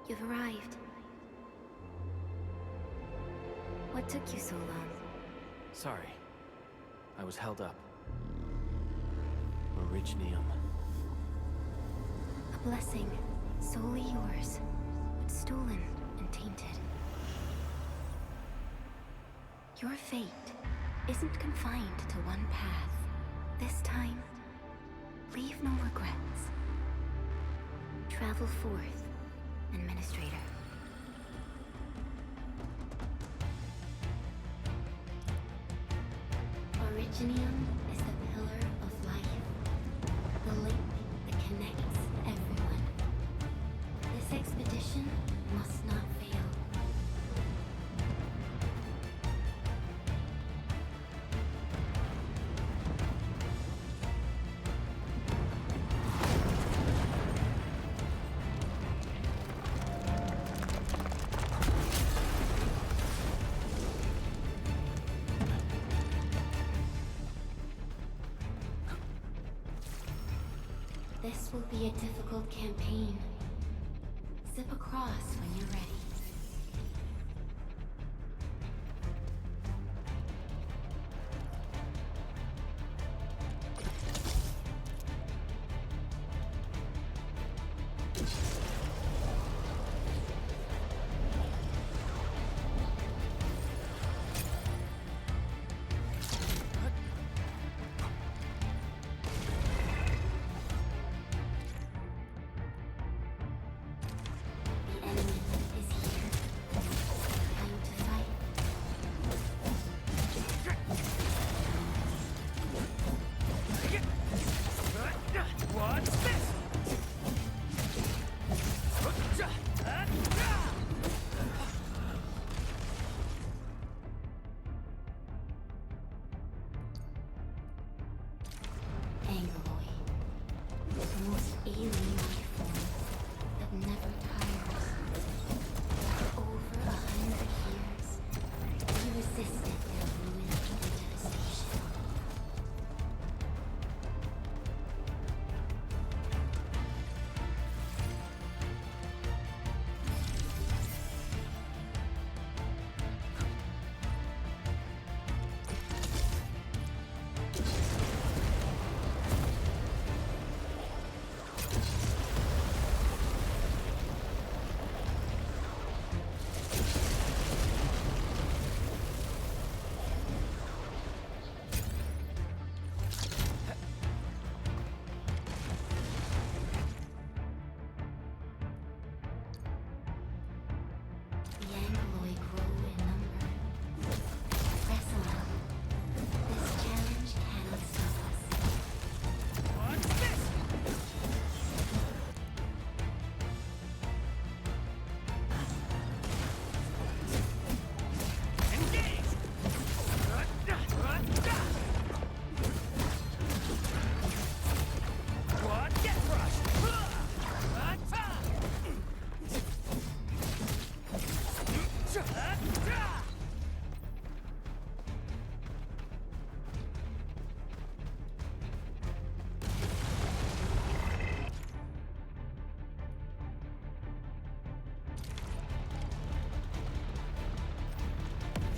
You've arrived. What took you so long? Sorry. I was held up. Originium. A blessing, solely yours, but stolen and tainted. Your fate isn't confined to one path. This time, leave no regrets. Travel forth, Administrator. Originium is the pillar of life, the link that connects everyone. This expedition must not fail. This will be a difficult campaign. Zip across when you're ready.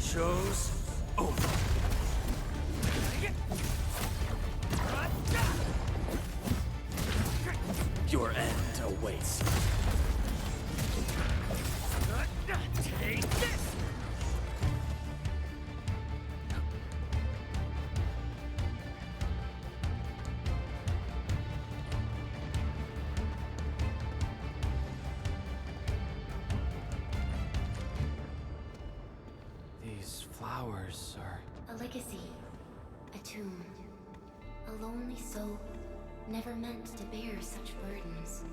Show's over. Your end awaits. Take this! These flowers are... A legacy. A tomb. A lonely soul, never meant to bear such burdens.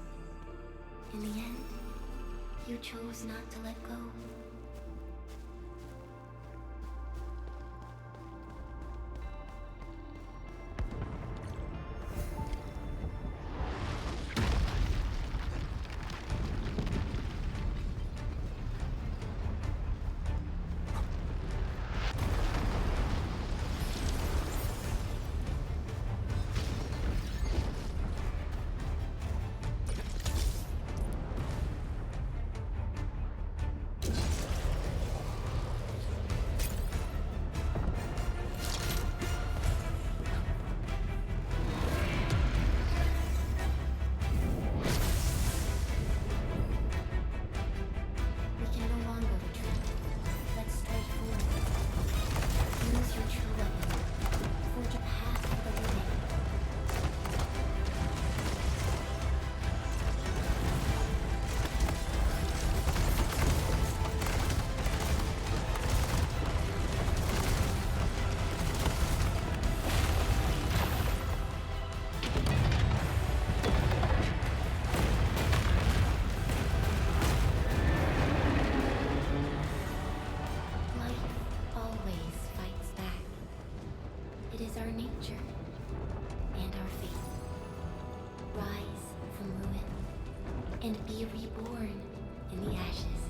In the end, you chose not to let go. It is our nature and our fate. Rise from ruin and be reborn in the ashes.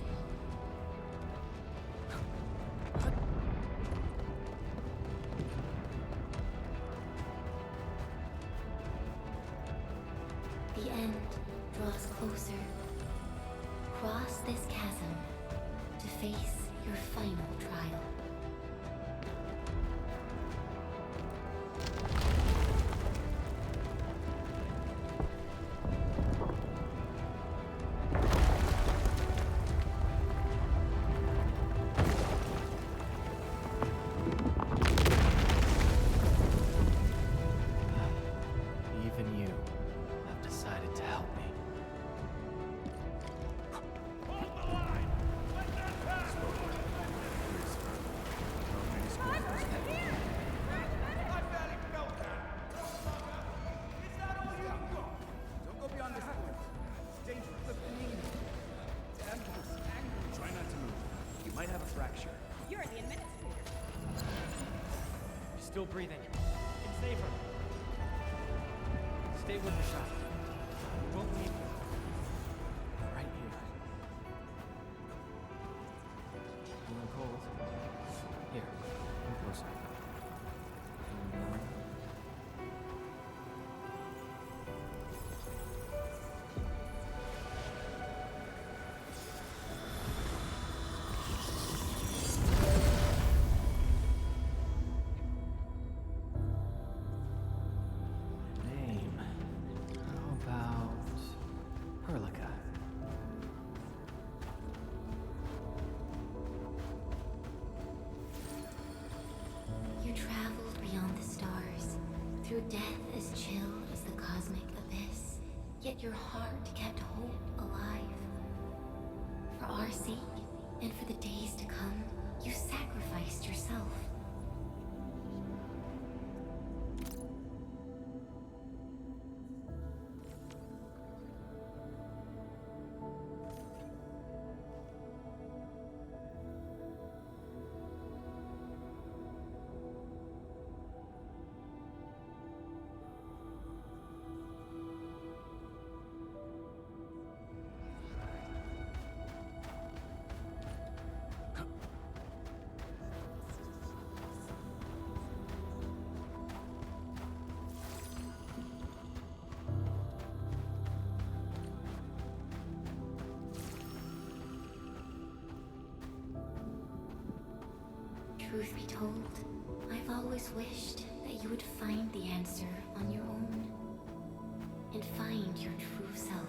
The end draws closer. Cross this chasm to face your final trial. Even you have decided to help me. Don't go beyond this point. It's dangerous. Look, it's ambulance. Try not to move. You might have a fracture. You're the administrator. You're still breathing. It's safer. Stay with the shot. We won't leave you. Right here. Feeling cold? Here, come closer. Feeling warm? Name. How about Perlica? You traveled beyond the stars, through death as chill as the cosmic abyss. Yet your heart kept hope alive. For our sake, and for the days to come, you sacrificed yourself. Truth be told, I've always wished that you would find the answer on your own and find your true self.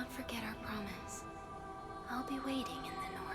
not forget our promise. I'll be waiting in the north.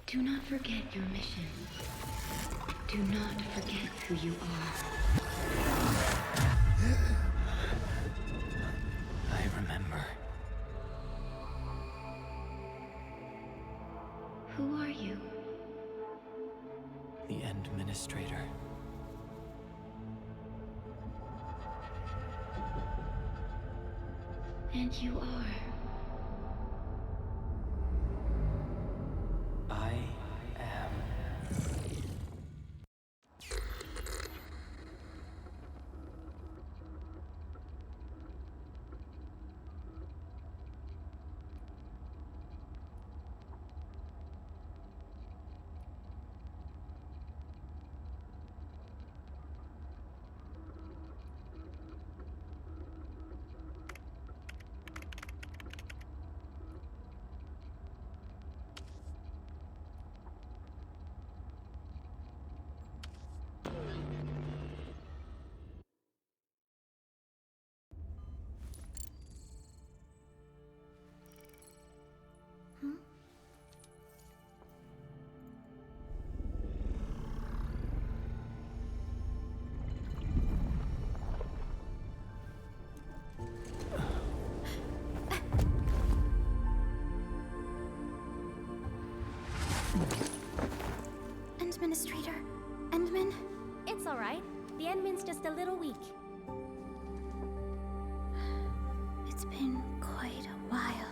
Do not forget your mission. Do not forget who you are. I remember. Who are you? The Administrator. And you are. I am. Administrator, Endman? It's all right. The Endman's just a little weak. It's been quite a while.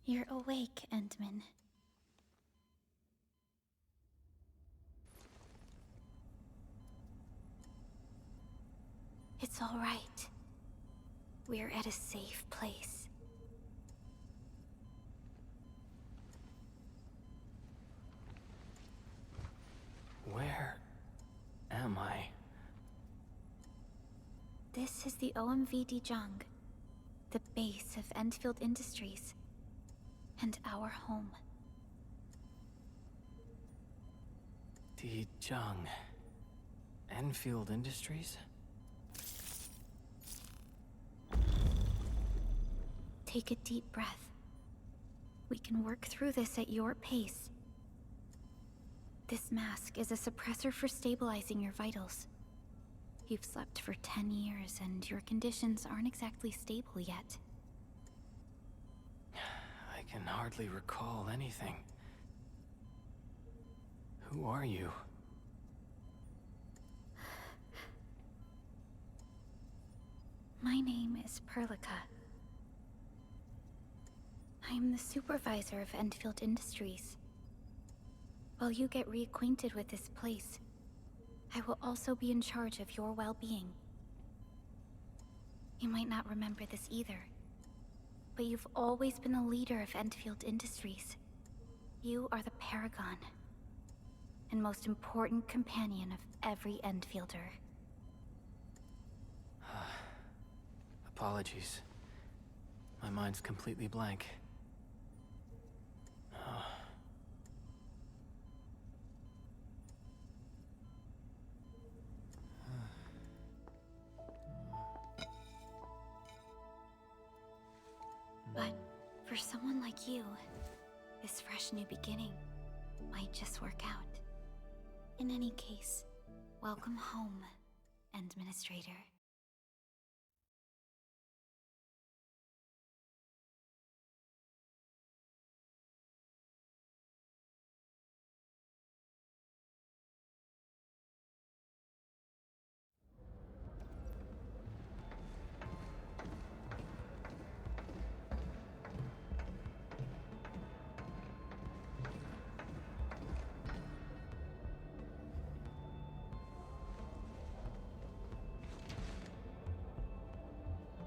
You're awake, Endman. It's all right. We're at a safe place. Where am I? This is the OMV Dijang, the base of Endfield Industries. and our home. Dijong. Enfield Industries? Take a deep breath. We can work through this at your pace. This mask is a suppressor for stabilizing your vitals. You've slept for 10 years, and your conditions aren't exactly stable yet. I can hardly recall anything. Who are you? My name is Perlica. I am the supervisor of Endfield Industries. While you get reacquainted with this place, I will also be in charge of your well-being. You might not remember this either, but you've always been the leader of Endfield Industries. You are the paragon, and most important companion of every Endfielder. Apologies. My mind's completely blank. But for someone like you, this fresh new beginning might just work out. In any case, welcome home, Administrator.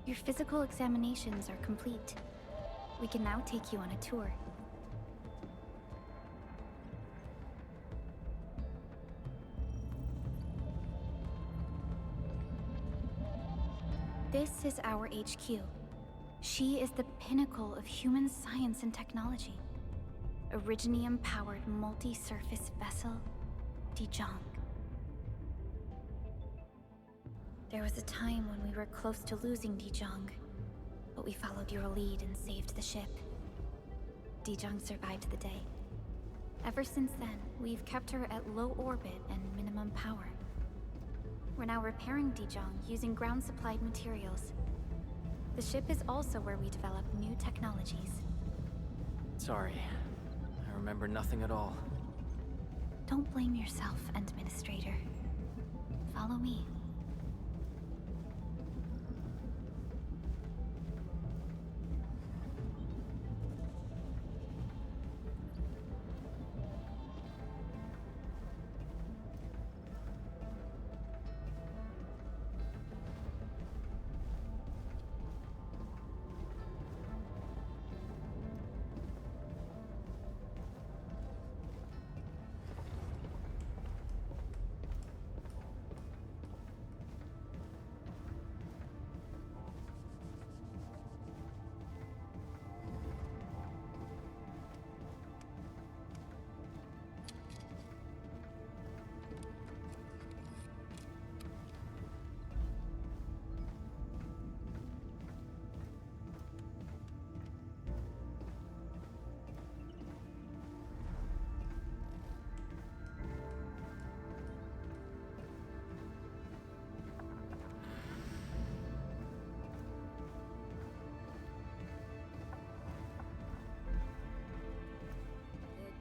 Your physical examinations are complete. We can now take you on a tour. This is our HQ. She is the pinnacle of human science and technology. Originium-powered multi-surface vessel, Dijong. There was a time when we were close to losing Dijong, but we followed your lead and saved the ship. Dijong survived the day. Ever since then, we've kept her at low orbit and minimum power. We're now repairing Dijong using ground-supplied materials. The ship is also where we develop new technologies. Sorry. I remember nothing at all. Don't blame yourself, Administrator. Follow me.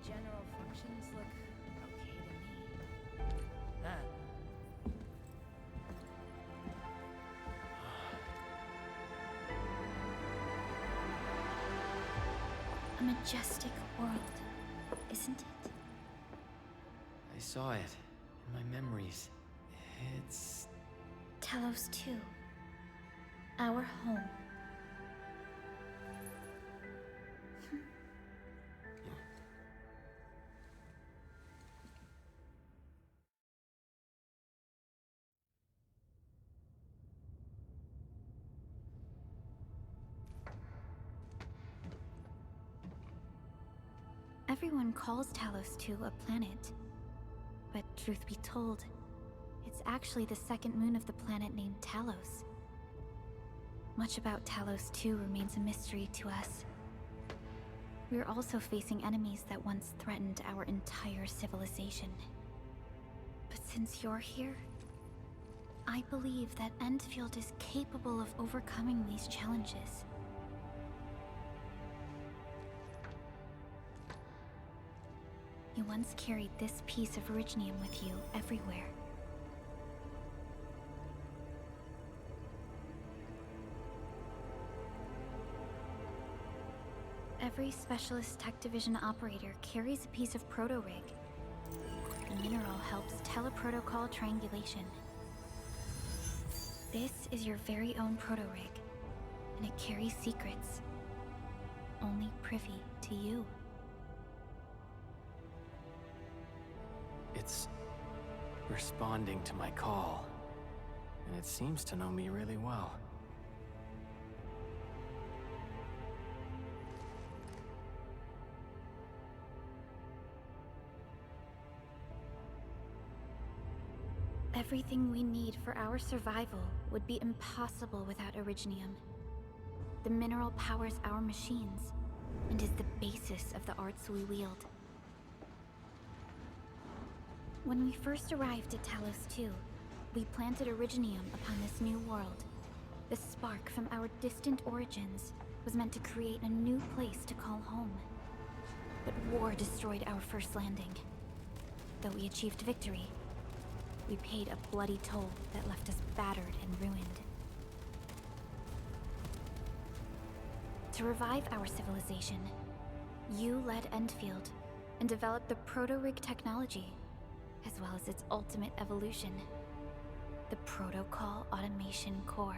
General functions look okay to me. A majestic world, isn't it? I saw it in my memories. It's... Telos 2. Our home. everyone calls Talos 2 a planet. But truth be told, it's actually the second moon of the planet named Talos. Much about Talos 2 remains a mystery to us. We're also facing enemies that once threatened our entire civilization. But since you're here, I believe that Endfield is capable of overcoming these challenges. You once carried this piece of Originium with you everywhere. Every Specialist Tech Division operator carries a piece of proto-rig. The mineral helps teleprotocol triangulation. This is your very own proto-rig, and it carries secrets only privy to you. It's responding to my call, and it seems to know me really well. Everything we need for our survival would be impossible without Originium. The mineral powers our machines, and is the basis of the arts we wield. When we first arrived at Talos 2, we planted Originium upon this new world. The spark from our distant origins was meant to create a new place to call home. But war destroyed our first landing. Though we achieved victory, we paid a bloody toll that left us battered and ruined. To revive our civilization, you led Endfield and developed the proto-rig technology, as well as its ultimate evolution, the Protocol Automation Core.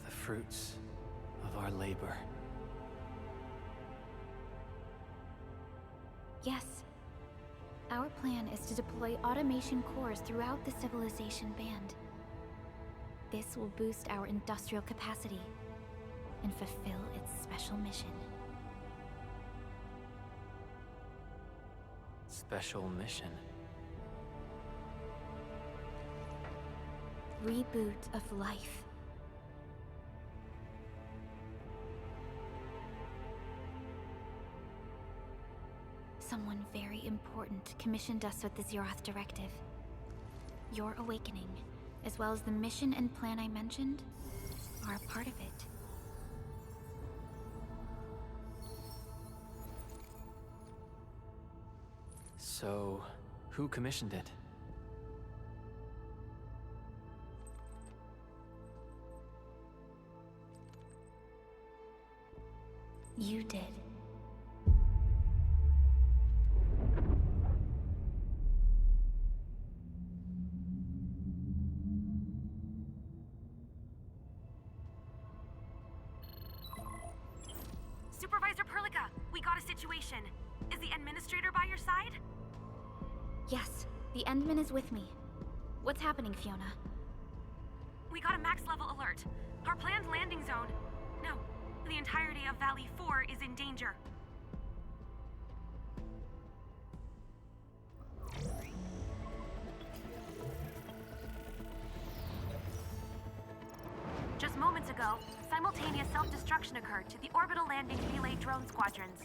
The fruits of our labor. Yes. Our plan is to deploy automation cores throughout the civilization band. This will boost our industrial capacity and fulfill its special mission. Special mission? Reboot of life. Someone very important commissioned us with the Zeroth Directive. Your awakening, as well as the mission and plan I mentioned, are a part of it. So, who commissioned it? You did. Supervisor Perlica, we got a situation. Is the administrator by your side? Yes, the Endman is with me. What's happening, Fiona? We got a max level alert. Our planned landing zone... No, the entirety of Valley 4 is in danger. Just moments ago, simultaneous self-destruction occurred to the orbital landing relay drone squadrons.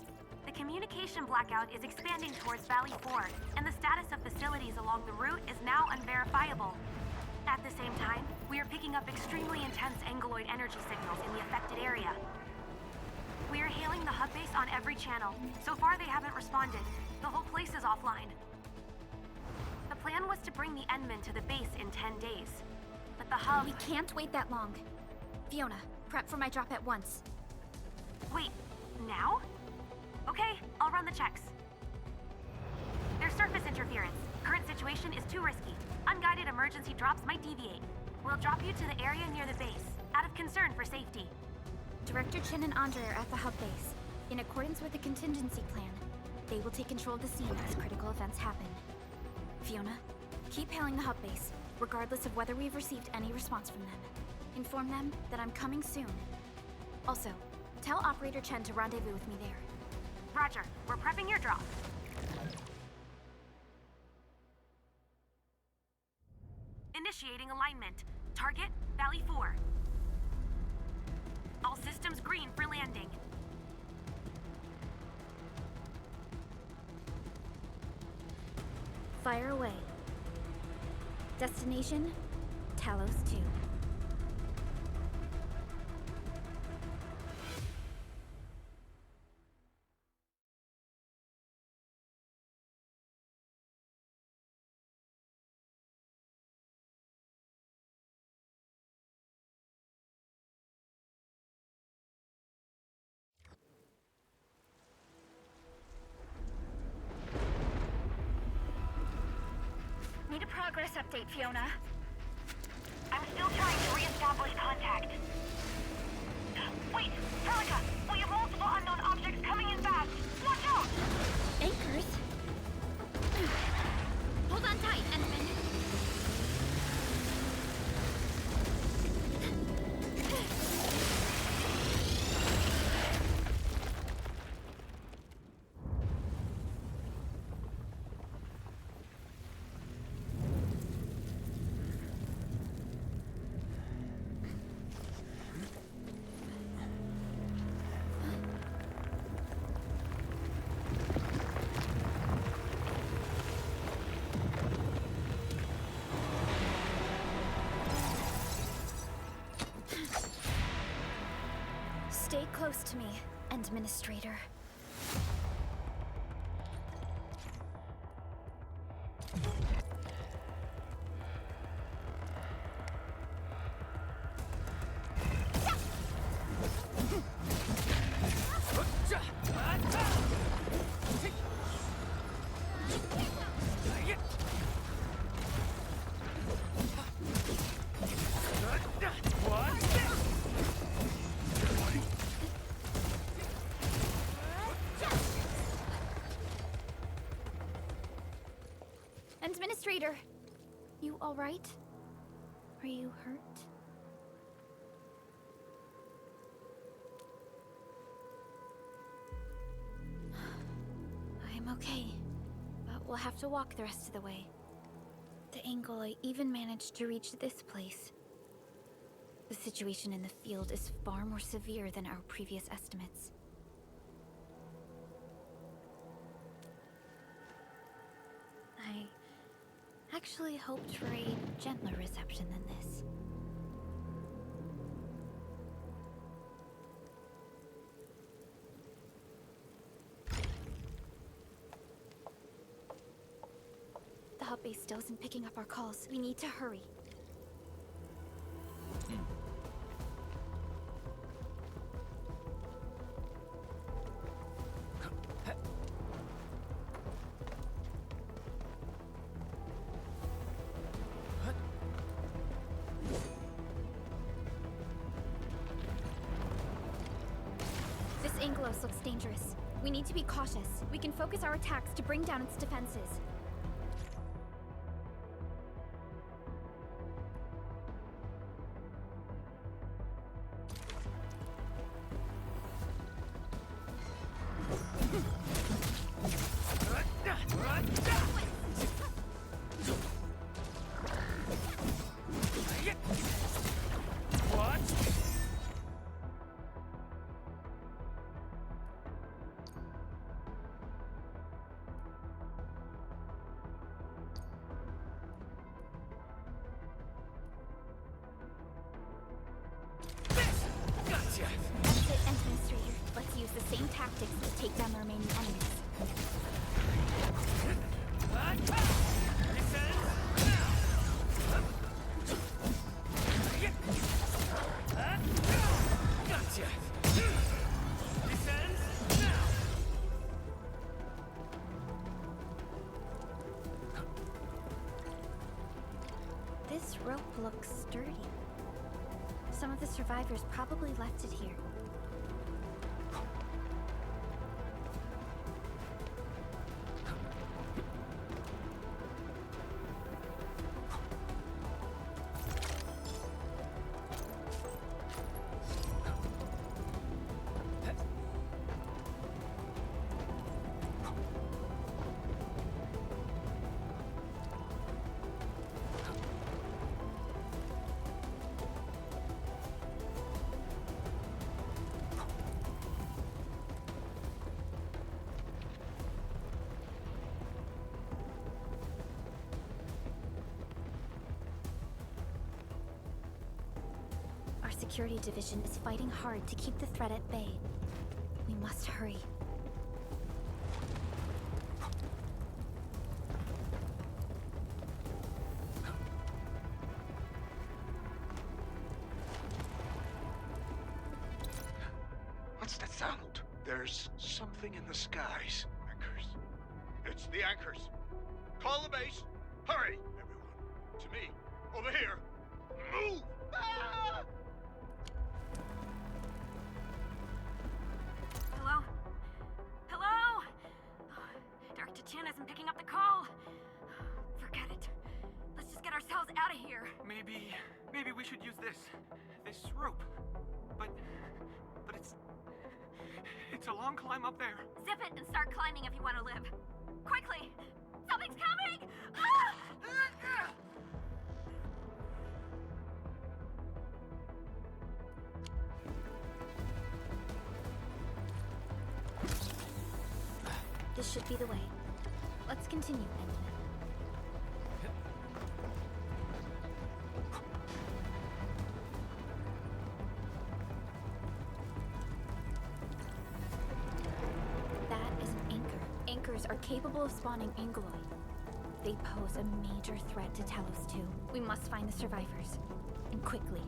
The communication blackout is expanding towards Valley 4, and the status of facilities along the route is now unverifiable. At the same time, we are picking up extremely intense angeloid energy signals in the affected area. We are hailing the hub base on every channel. So far, they haven't responded. The whole place is offline. The plan was to bring the Endman to the base in 10 days. But the hub... We can't wait that long. Fiona, prep for my drop at once. Wait, now? Okay, I'll run the checks. There's surface interference. Current situation is too risky. Unguided emergency drops might deviate. We'll drop you to the area near the base, out of concern for safety. Director Chen and Andre are at the hub base. In accordance with the contingency plan, they will take control of the scene as critical events happen. Fiona, keep hailing the hub base, regardless of whether we've received any response from them. Inform them that I'm coming soon. Also, tell Operator Chen to rendezvous with me there. Roger. We're prepping your drop. Initiating alignment. Target, Valley 4. All systems green for landing. Fire away. Destination, Talos 2. Need a progress update, Fiona. I'm still trying to re-establish contact. Wait, Celica! We have multiple unknown objects coming in fast! Watch out! Anchors? Hold on tight, Endman. Stay close to me, Administrator. Administrator, you all right? Are you hurt? I'm okay, but we'll have to walk the rest of the way. The angle I even managed to reach this place. The situation in the field is far more severe than our previous estimates. I actually hoped for a gentler reception than this. The hub base still isn't picking up our calls. We need to hurry. This Anglos looks dangerous. We need to be cautious. We can focus our attacks to bring down its defenses. That's it, Administrator. Let's use the same tactics to take down the remaining enemies. This rope looks sturdy. Some of the survivors probably left it here. security division is fighting hard to keep the threat at bay. We must hurry. What's that sound? There's something in the skies. Anchors. It's the anchors. Call the base. Hurry, everyone. To me. Over here. Move! Ah! Hello? Hello? Dr. Chin isn't picking up the call. Forget it. Let's just get ourselves out of here. Maybe we should use this rope. But it's a long climb up there. Zip it and start climbing if you want to live. Quickly! Something's coming! Ah! This should be the way. Let's continue, Endman. That is an anchor. Anchors are capable of spawning Angoloi. They pose a major threat to Talos 2. We must find the survivors. And quickly.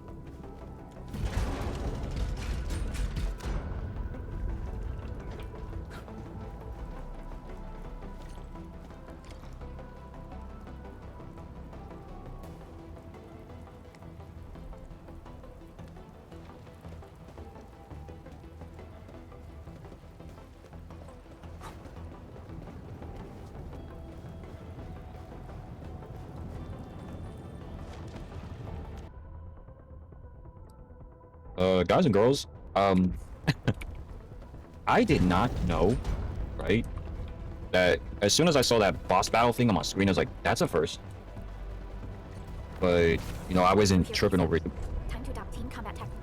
Guys and girls, I did not know, right, that as soon as I saw that boss battle thing on my screen, I was like, that's a first. But, you know, I wasn't tripping over it. Time to adopt team combat tactics.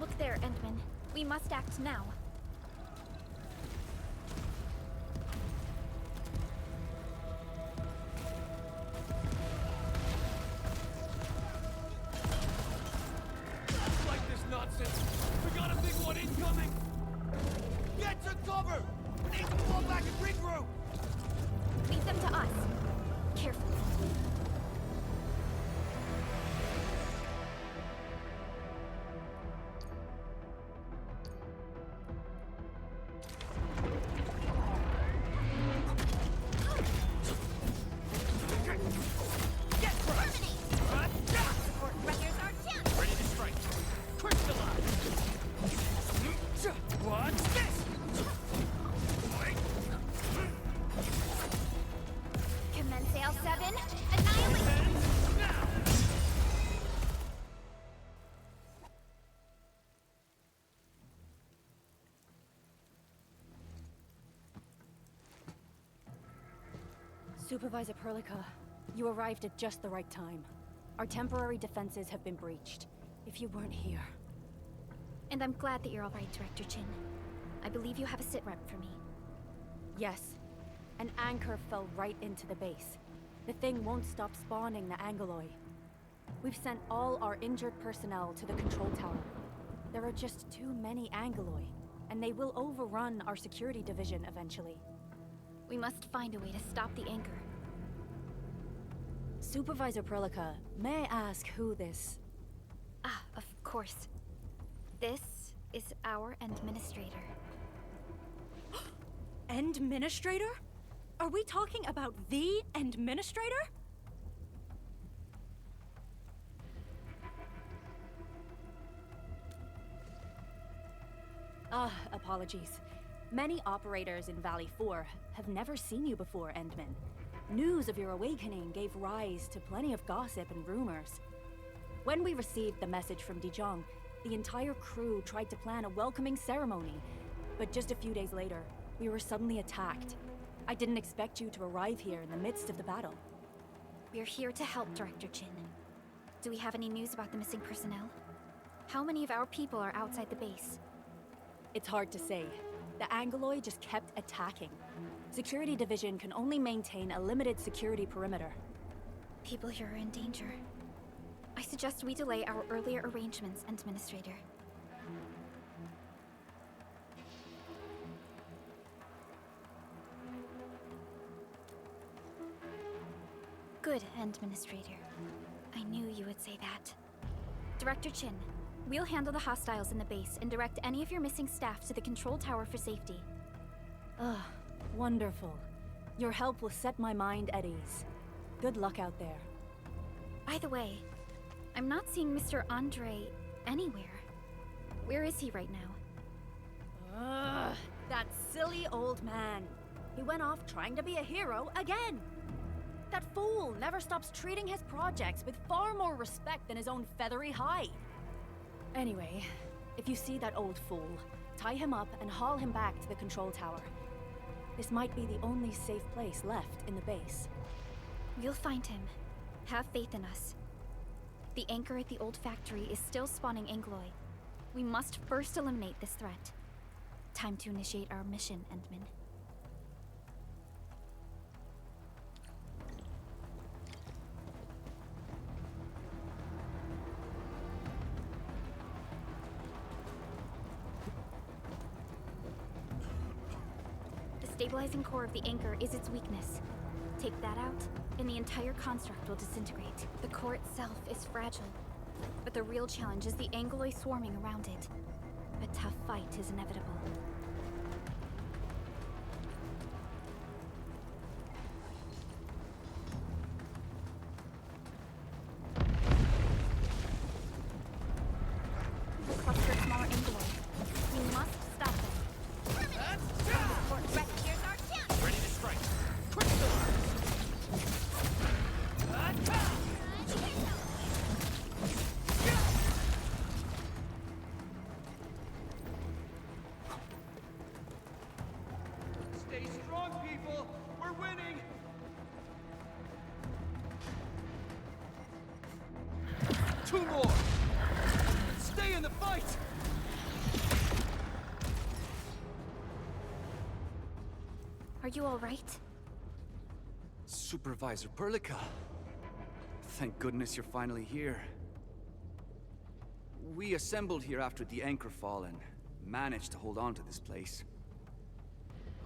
Look there, Endman. We must act now. Like this nonsense. We got a big one incoming. Get to cover. We need to fall back and regroup. Lead them to us. Carefully. Supervisor Perlica, you arrived at just the right time. Our temporary defenses have been breached. If you weren't here... And I'm glad that you're all right, Director Chin. I believe you have a sit rep for me. Yes. An anchor fell right into the base. The thing won't stop spawning the Angoloi. We've sent all our injured personnel to the control tower. There are just too many Angoloi, and they will overrun our security division eventually. We must find a way to stop the anchor. Supervisor Perlica, may I ask who this... Ah, of course. This is our administrator. Administrator? Are we talking about the administrator? Apologies. Many operators in Valley 4 have never seen you before, Endman. News of your awakening gave rise to plenty of gossip and rumors. When we received the message from Dijong, the entire crew tried to plan a welcoming ceremony. But just a few days later, we were suddenly attacked. I didn't expect you to arrive here in the midst of the battle. We're here to help, Director Chin. Do we have any news about the missing personnel? How many of our people are outside the base? It's hard to say. The Angloid just kept attacking. Security Division can only maintain a limited security perimeter. People here are in danger. I suggest we delay our earlier arrangements, Administrator. Good, Administrator. I knew you would say that. Director Chin, we'll handle the hostiles in the base and direct any of your missing staff to the control tower for safety. Ugh, wonderful. Your help will set my mind at ease. Good luck out there. By the way, I'm not seeing Mr. Andre anywhere. Where is he right now? Ugh, that silly old man. He went off trying to be a hero again. That fool never stops treating his projects with far more respect than his own feathery hide. Anyway, if you see that old fool, tie him up and haul him back to the control tower. This might be the only safe place left in the base. We'll find him. Have faith in us. The anchor at the old factory is still spawning Angloy. We must first eliminate this threat. Time to initiate our mission, Endman. The stabilizing core of the anchor is its weakness. Take that out, and the entire construct will disintegrate. The core itself is fragile, but the real challenge is the Angloy swarming around it. A tough fight is inevitable. The cluster of smaller Angloy. We must stop them. Ready to strike. Stay strong, people! We're winning! Two more! Stay in the fight! Are you all right? Supervisor Perlica. Thank goodness you're finally here. We assembled here after the anchor fall and managed to hold on to this place.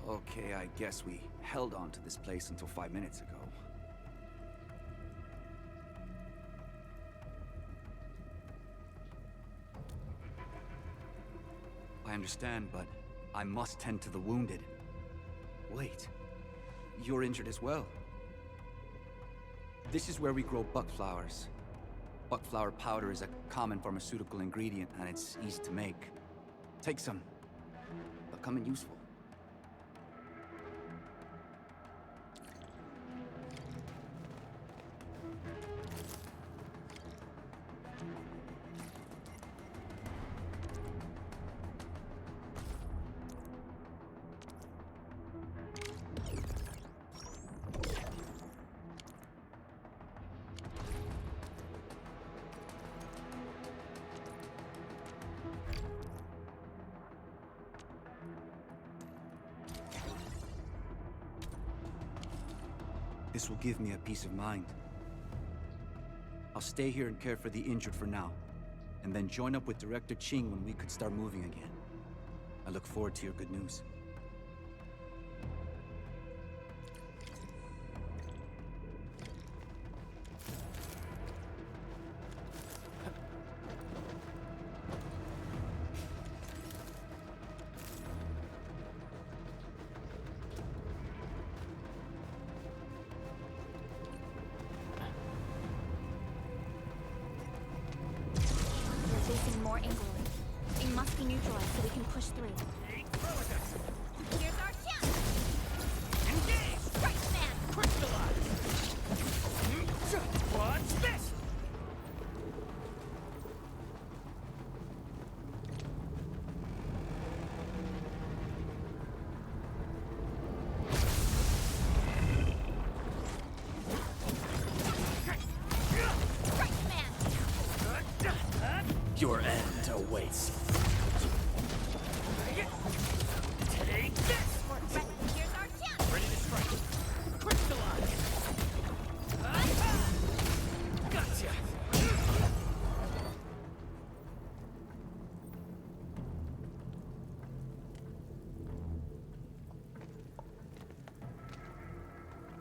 Okay, I guess we held on to this place until 5 minutes ago. I understand, but I must tend to the wounded. Wait, you're injured as well. This is where we grow buckflowers. Buckflower powder is a common pharmaceutical ingredient, and it's easy to make. Take some. They'll come in useful. This will give me a peace of mind. I'll stay here and care for the injured for now, and then join up with Director Ching when we could start moving again. I look forward to your good news. Facing more Angloy. They must be neutralized so we can push through.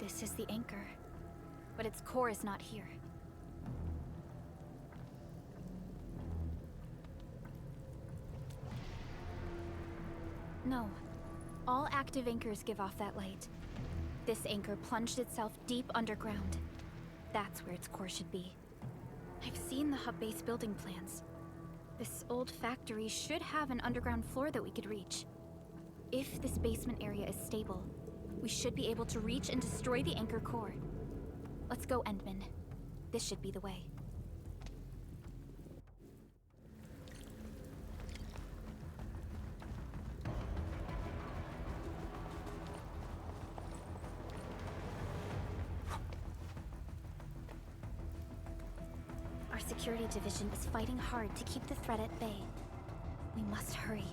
This is the anchor, but its core is not here. No. All active anchors give off that light. This anchor plunged itself deep underground. That's where its core should be. I've seen the hub base building plans. This old factory should have an underground floor that we could reach. If this basement area is stable, we should be able to reach and destroy the anchor core. Let's go, Endman. This should be the way. Our security division is fighting hard to keep the threat at bay. We must hurry.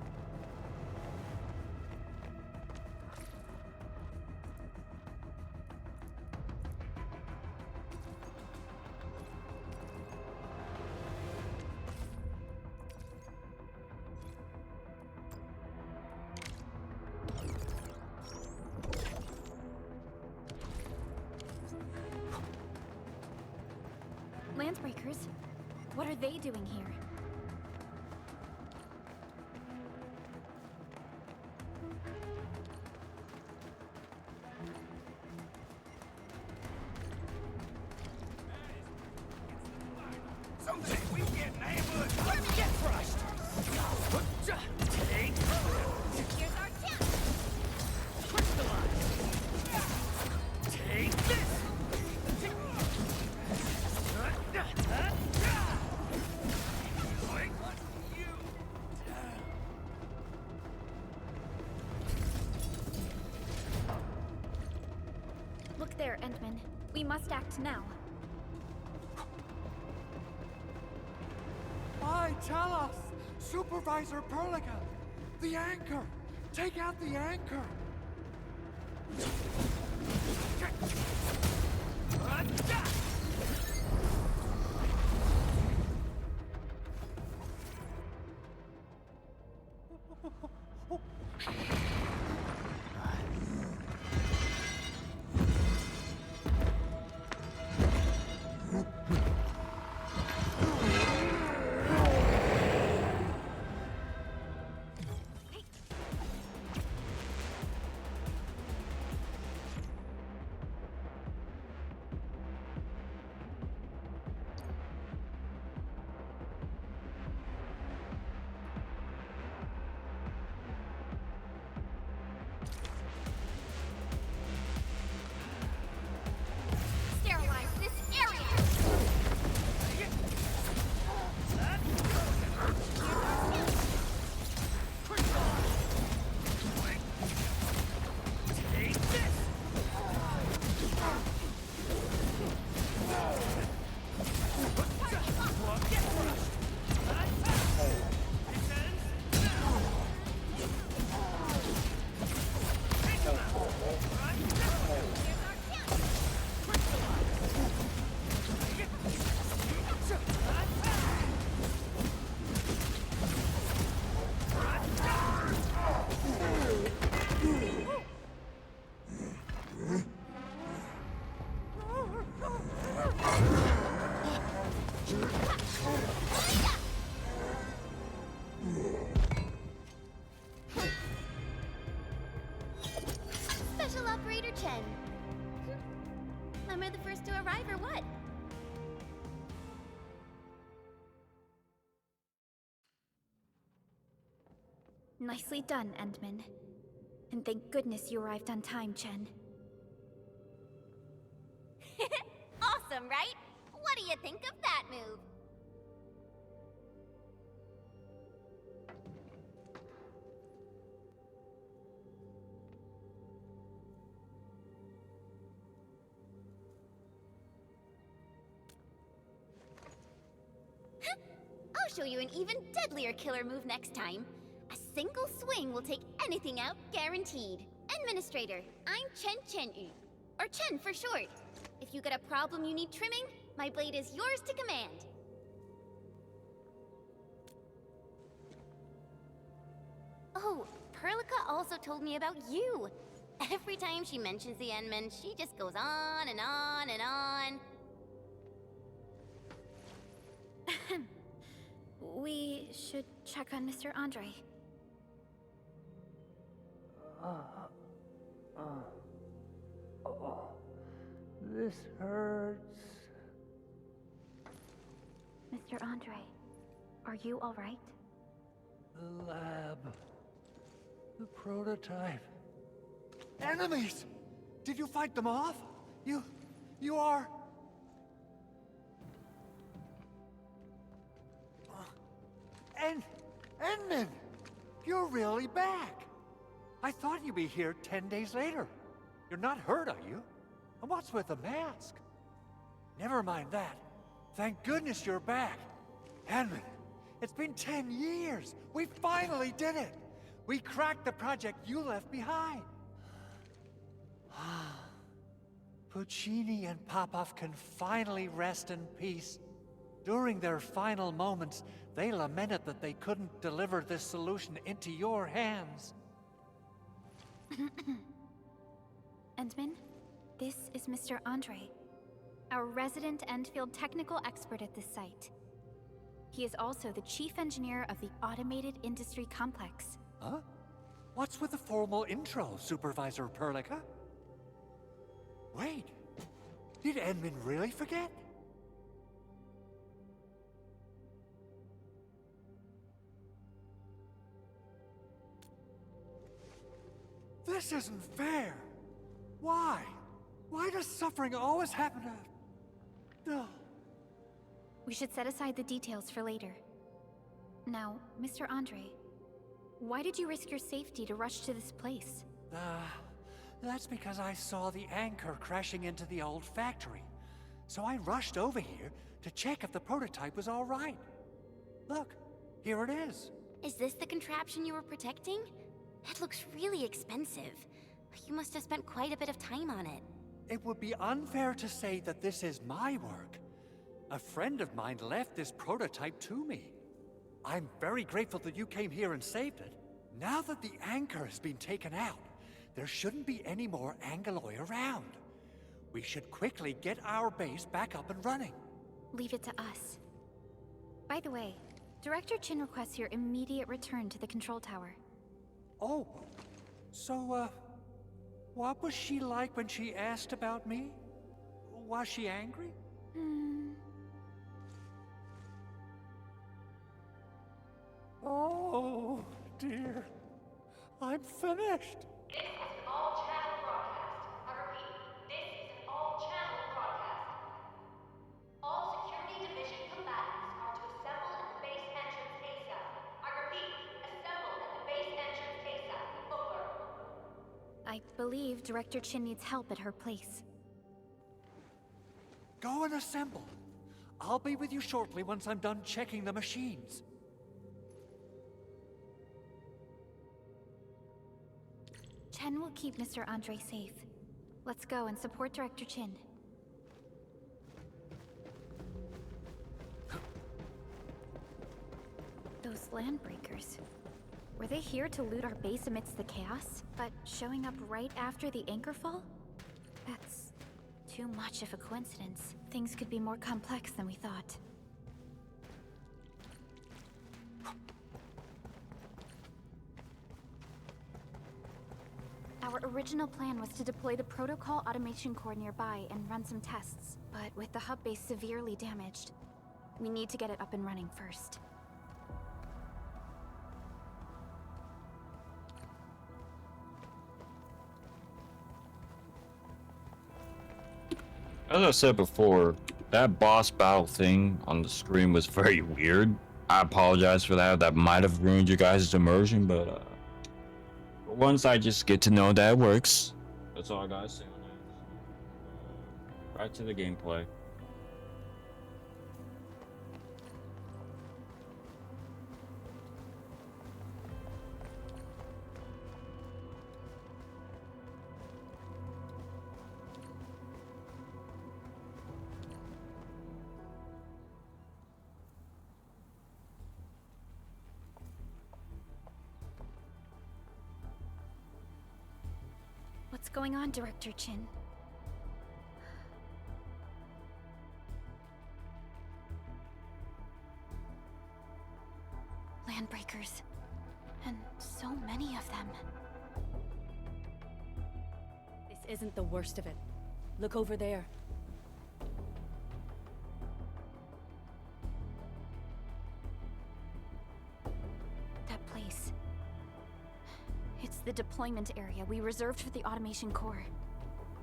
Landsbreakers? What are they doing here? Someday we get an ambush. Get crushed. Take. Here's our chance. Crystallize. Take this. Look there, Endman. We must act now. Why tell us? Supervisor Perlica! The anchor! Take out the anchor! Sterilize this area. Take this! Get crushed! This ends now! Take him out! Special Operator Chen. Am I the first to arrive or what? Nicely done, Endman. And thank goodness you arrived on time, Chen. Awesome, right? What do you think of that move? I'll show you an even deadlier killer move next time. A single swing will take anything out, guaranteed. Administrator, I'm Chen, or Chen for short. If you got a problem you need trimming, my blade is yours to command. Oh, Perlica also told me about you. Every time she mentions the Endmen, she just goes on and on and on. We should check on Mr. Andre. This hurts. Mr. Andre, are you all right? The lab. The prototype. Enemies! Did you fight them off? You are... Endman! You're really back! I thought you'd be here 10 days later. You're not hurt, are you? And what's with the mask? Never mind that. Thank goodness you're back. Endman, it's been 10 years. We finally did it. We cracked the project you left behind. Puccini and Popov can finally rest in peace. During their final moments, they lamented that they couldn't deliver this solution into your hands. Endman, this is Mr. Andre, our resident Endfield technical expert at this site. He is also the chief engineer of the Automated Industry Complex. Huh? What's with the formal intro, Supervisor Perlica? Wait, did Endman really forget? This isn't fair. Why? Why does suffering always happen to... No. We should set aside the details for later. Now, Mr. Andre, why did you risk your safety to rush to this place? That's because I saw the anchor crashing into the old factory. So I rushed over here to check if the prototype was all right. Look, here it is. Is this the contraption you were protecting? It looks really expensive. You must have spent quite a bit of time on it. It would be unfair to say that this is my work. A friend of mine left this prototype to me. I'm very grateful that you came here and saved it. Now that the anchor has been taken out, there shouldn't be any more Angeloi around. We should quickly get our base back up and running. Leave it to us. By the way, Director Chin requests your immediate return to the control tower. Oh, so, what was she like when she asked about me? Was she angry? Oh, dear. I'm finished. This is an all-channel broadcast. I repeat, this is an all-channel broadcast. All security division combatants are to assemble at the base entrance ASAP. I repeat, assemble at the base entrance ASAP. Over. I believe Director Chin needs help at her place. Go and assemble. I'll be with you shortly once I'm done checking the machines. Chen will keep Mr. Andre safe. Let's go and support Director Chin. Those landbreakers. Were they here to loot our base amidst the chaos, but showing up right after the anchor fall? That's too much of a coincidence. Things could be more complex than we thought. Our original plan was to deploy the protocol automation core nearby and run some tests, but with the hub base severely damaged, we need to get it up and running first. As I said before, that boss battle thing on the screen was very weird. I apologize for that. That might have ruined you guys' immersion, but once I just get to know that it works, that's all I gotta say on that. Right to the gameplay. What's going on, Director Chin? Landbreakers. And so many of them. This isn't the worst of it. Look over there. That place. It's the deployment area we reserved for the automation core.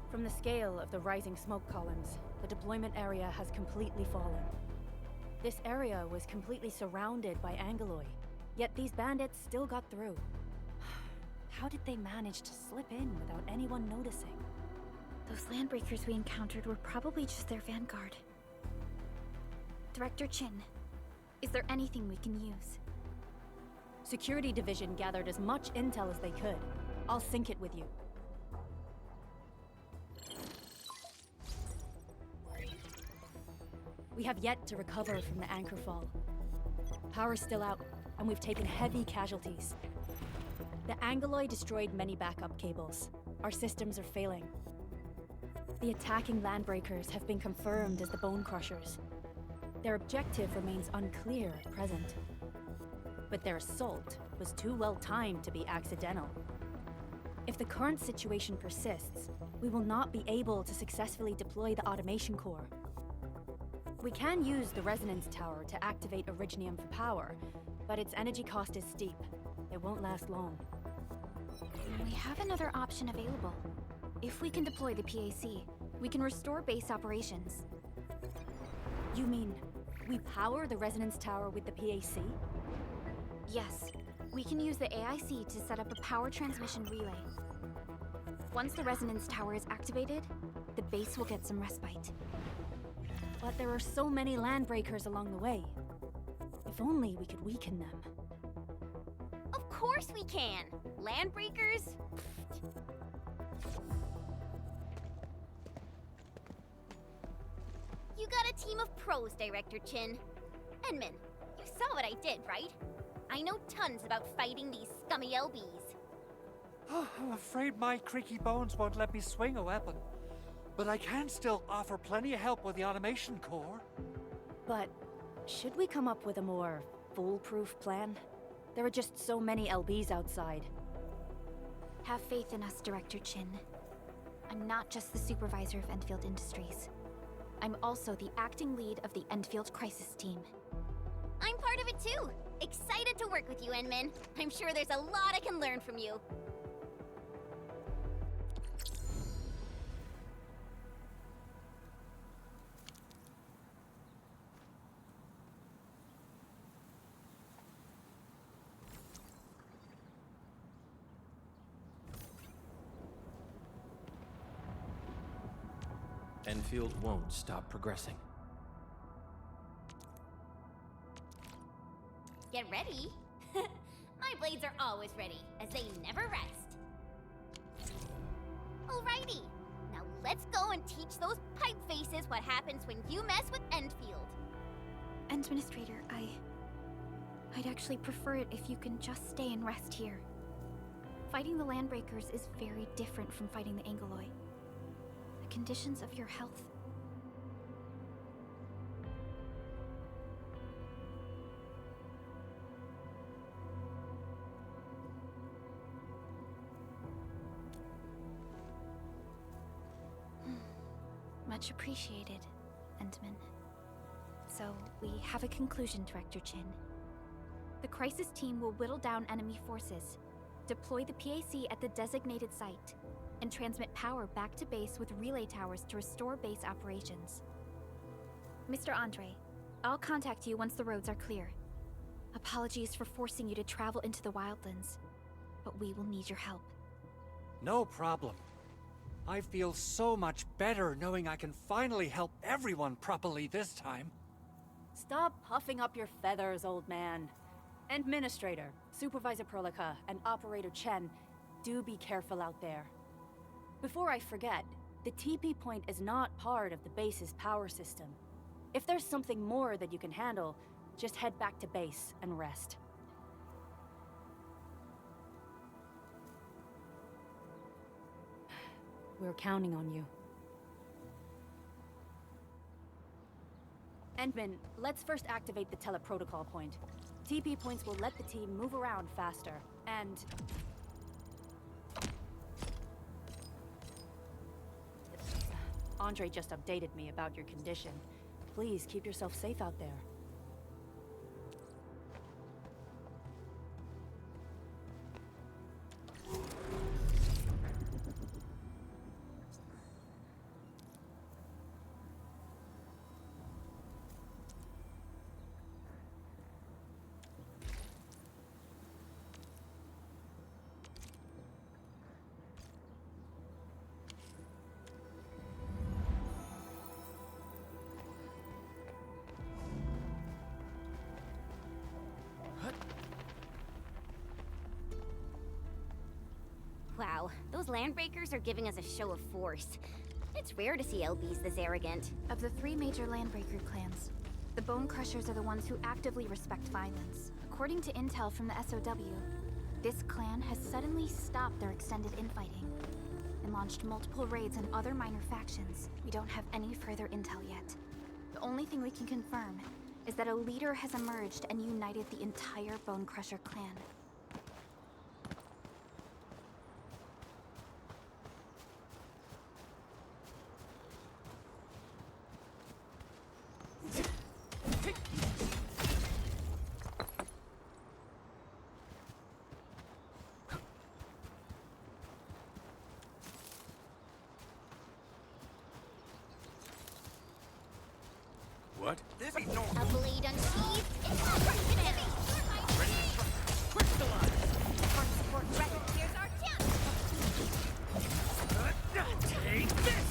From the scale of the rising smoke columns, the deployment area has completely fallen. This area was completely surrounded by Angeloi, yet these bandits still got through. How did they manage to slip in without anyone noticing? Those landbreakers we encountered were probably just their vanguard. Director Chin, is there anything we can use? Security Division gathered as much intel as they could. I'll sync it with you. We have yet to recover from the anchor fall. Power's still out, and we've taken heavy casualties. The Angeloi destroyed many backup cables. Our systems are failing. The attacking landbreakers have been confirmed as the Bone Crushers. Their objective remains unclear at present. But their assault was too well timed to be accidental. If the current situation persists, we will not be able to successfully deploy the automation core. We can use the resonance tower to activate Originium for power, but its energy cost is steep. It won't last long. We have another option available. If we can deploy the PAC, we can restore base operations. You mean, we power the resonance tower with the PAC? Yes. We can use the AIC to set up a power transmission relay. Once the resonance tower is activated, the base will get some respite. But there are so many landbreakers along the way. If only we could weaken them. Of course we can! Landbreakers? You got a team of pros, Director Chin. Enman, you saw what I did, right? I know tons about fighting these scummy LBs. I'm afraid my creaky bones won't let me swing a weapon. But I can still offer plenty of help with the automation core. But should we come up with a more foolproof plan? There are just so many LBs outside. Have faith in us, Director Chin. I'm not just the supervisor of Enfield Industries. I'm also the acting lead of the Enfield Crisis Team. I'm part of it too! Excited to work with you, Enman. I'm sure there's a lot I can learn from you. Enfield won't stop progressing. Get ready. My blades are always ready, as they never rest. Alrighty, now let's go and teach those pipe faces what happens when you mess with Endfield. Administrator, I'd actually prefer it if you can just stay and rest here. Fighting the Landbreakers is very different from fighting the Angeloi. The conditions of your health... Much appreciated, Endman. So, we have a conclusion, Director Chin. The Crisis Team will whittle down enemy forces, deploy the PAC at the designated site, and transmit power back to base with relay towers to restore base operations. Mr. Andre, I'll contact you once the roads are clear. Apologies for forcing you to travel into the wildlands, but we will need your help. No problem. I feel so much better knowing I can finally help everyone properly this time. Stop puffing up your feathers, old man. Administrator, Supervisor Perlica, and Operator Chen, do be careful out there. Before I forget, the TP point is not part of the base's power system. If there's something more that you can handle, just head back to base and rest. We're counting on you. Endman, let's first activate the teleprotocol point. TP points will let the team move around faster, and... Andre just updated me about your condition. Please keep yourself safe out there. Wow, those landbreakers are giving us a show of force. It's rare to see LBs this arrogant. Of the 3 major landbreaker clans, the Bone Crushers are the ones who actively respect violence. According to intel from the SOW, this clan has suddenly stopped their extended infighting and launched multiple raids on other minor factions. We don't have any further intel yet. The only thing we can confirm is that a leader has emerged and united the entire Bone Crusher clan. What? A blade unsheathed. It's not pretty heavy. Ready to strike. Quick the line. Hard support ready. Here's our chance. Take this!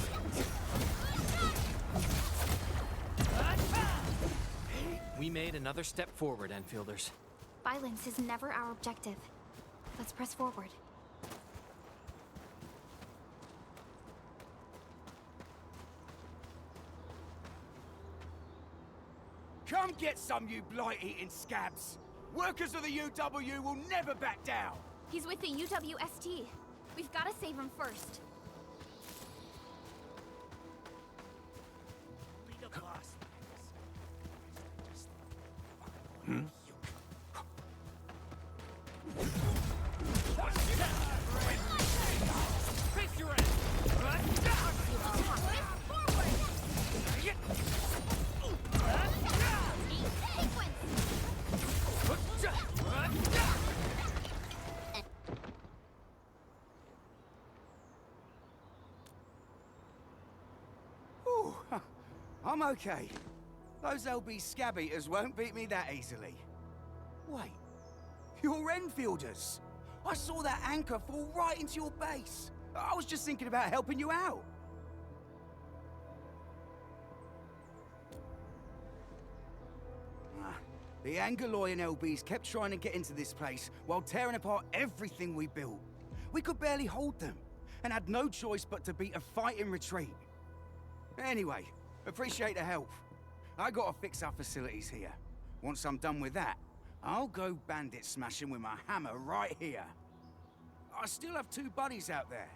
We made another step forward, Enfielders. Violence is never our objective. Let's press forward. Come get some, you blight-eating scabs! Workers of the UW will never back down! He's with the UWST. We've got to save him first. I'm okay. Those LB scab eaters won't beat me that easily. Wait, you're Enfielders. I saw that anchor fall right into your base. I was just thinking about helping you out. The Angaloy and LBs kept trying to get into this place while tearing apart everything we built. We could barely hold them, and had no choice but to beat a fight in retreat. Anyway, appreciate the help. I gotta fix our facilities here. Once I'm done with that, I'll go bandit smashing with my hammer right here. I still have 2 buddies out there.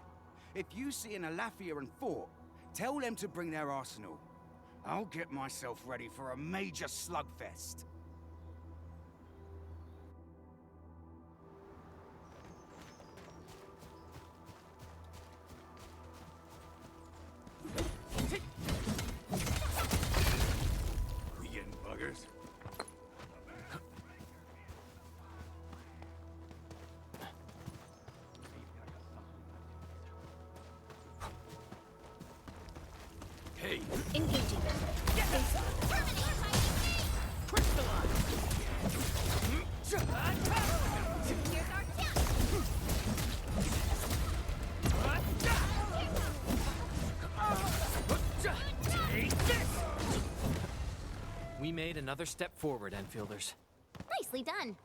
If you see an Alafia and Fort, tell them to bring their arsenal. I'll get myself ready for a major slugfest. We getting buggers? Hey, Engaging. quick the line! Here's our chance. Take this! We made another step forward, Enfielders. Nicely done.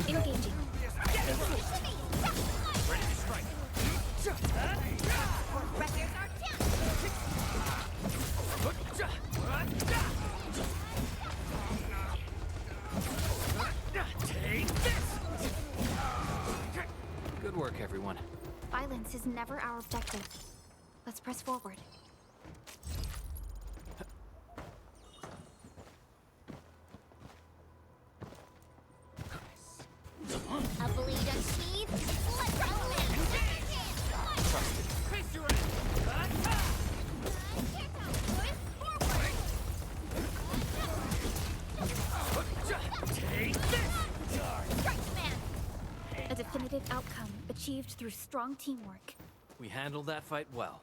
Engaging. Ready to strike. Wreckers are down! Take this! Good work, everyone. Violence is never our objective. Let's press forward. A bleed unsheathed. Let's go! Face your end. Take this! A definitive outcome achieved through strong teamwork. We handled that fight well.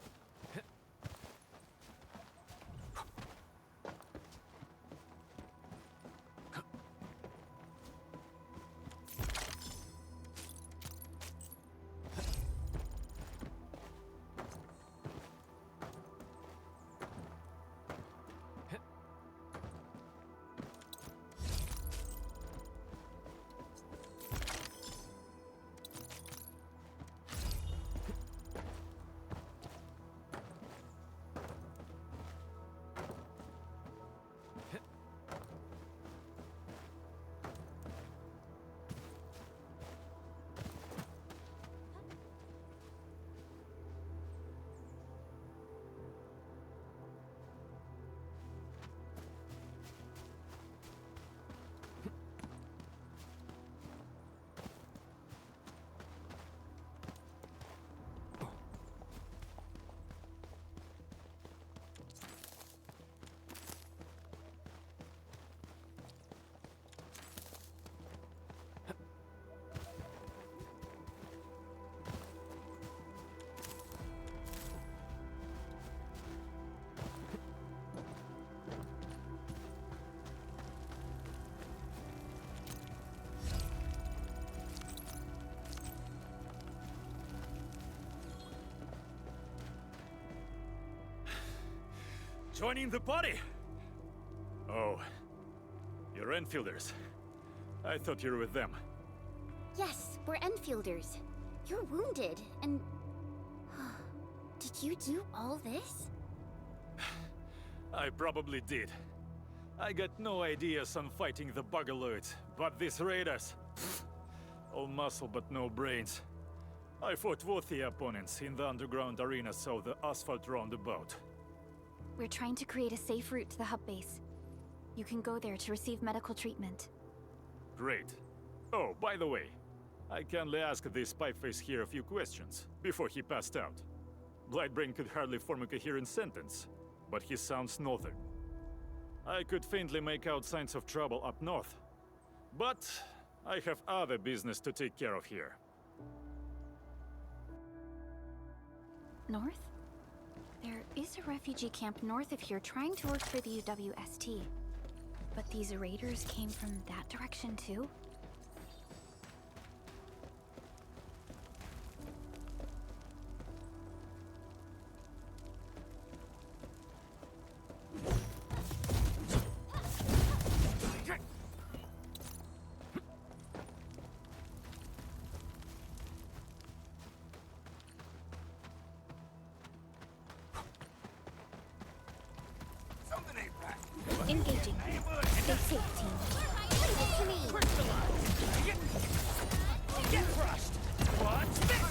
Joining the party? Oh, you're Enfielders. I thought you were with them. Yes, we're Enfielders. You're wounded, and... Did you do all this? I probably did. I got no ideas on fighting the Bugaloids, but these raiders... all muscle but no brains. I fought worthy opponents in the underground arena so the asphalt roundabout. We're trying to create a safe route to the hub base. You can go there to receive medical treatment. Great. Oh, by the way, I kindly asked this pipeface here a few questions before he passed out. Blightbrain could hardly form a coherent sentence, but he sounds northern. I could faintly make out signs of trouble up north, but I have other business to take care of here. North? There is a refugee camp north of here trying to work for the UST. But these raiders came from that direction too? Engaging. Stay safe, team. Get crushed! Watch this!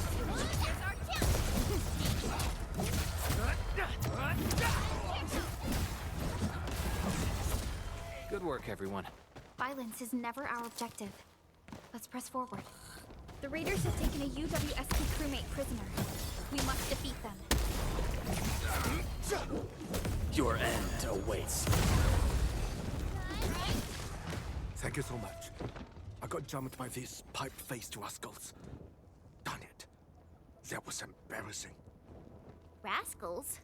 Good work, everyone. Violence is never our objective. Let's press forward. The raiders have taken a UWST crewmate prisoner. We must defeat them. Your end awaits. Thank you so much. I got jumped by these pipe-faced rascals. Darn it. That was embarrassing. Rascals?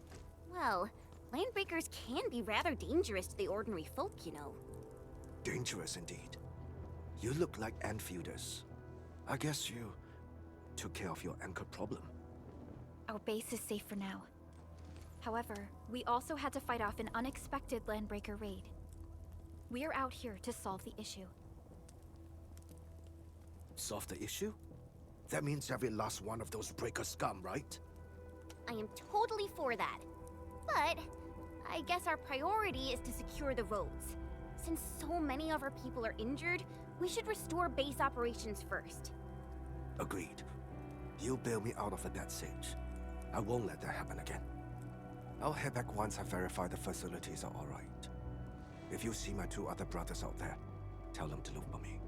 Well, landbreakers can be rather dangerous to the ordinary folk, you know. Dangerous indeed. You look like Enfielders. I guess you took care of your anchor problem. Our base is safe for now. However, we also had to fight off an unexpected landbreaker raid. We're out here to solve the issue. Solve the issue? That means every last one of those breaker scum, right? I am totally for that. But I guess our priority is to secure the roads. Since so many of our people are injured, we should restore base operations first. Agreed. You bail me out of a death siege. I won't let that happen again. I'll head back once I verify the facilities are alright. If you see my 2 other brothers out there, tell them to look for me.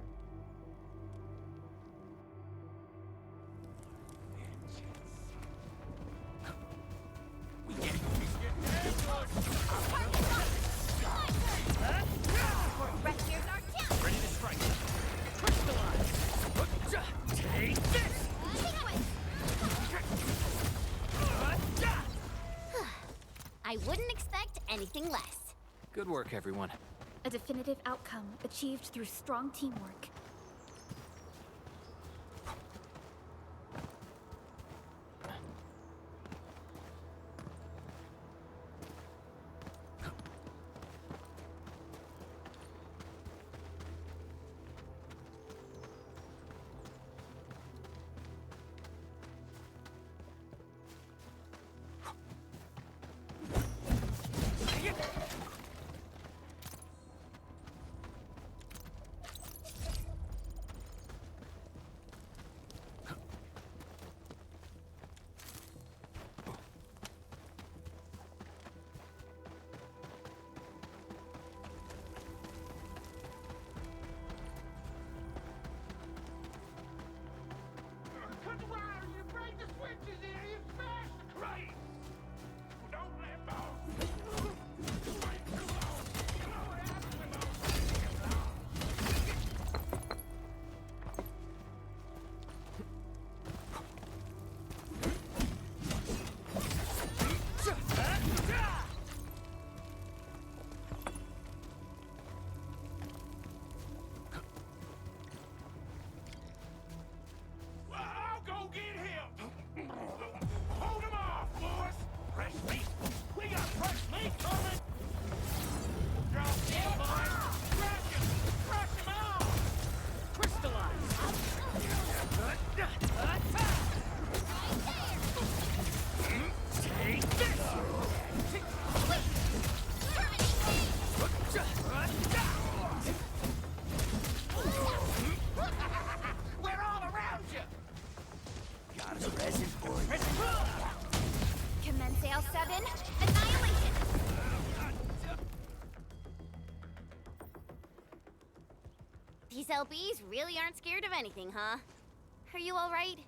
Ready to strike. Crystallize. Take this. I wouldn't expect anything less. Good work, everyone. A definitive outcome achieved through strong teamwork. Commence L7, annihilation! These LBs really aren't scared of anything, huh? Are you alright?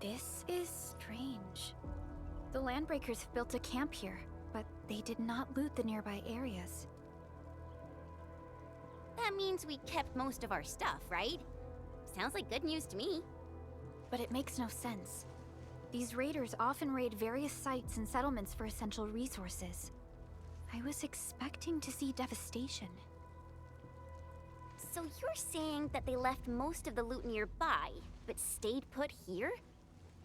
This is strange. The Landbreakers built a camp here, but they did not loot the nearby areas. That means we kept most of our stuff, right? Sounds like good news to me. But it makes no sense. These raiders often raid various sites and settlements for essential resources. I was expecting to see devastation. So you're saying that they left most of the loot nearby, but stayed put here?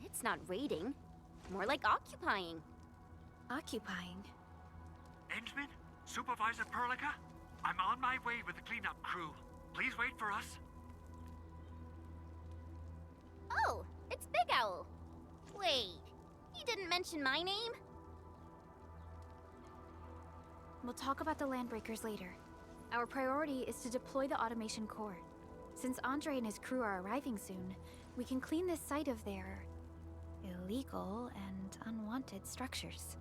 It's not raiding. More like occupying. Occupying? Endman? Supervisor Perlica? I'm on my way with the cleanup crew. Please wait for us. Oh, it's Big Owl. Wait, he didn't mention my name? We'll talk about the Landbreakers later. Our priority is to deploy the automation core. Since Andre and his crew are arriving soon, we can clean this site of their illegal and unwanted structures.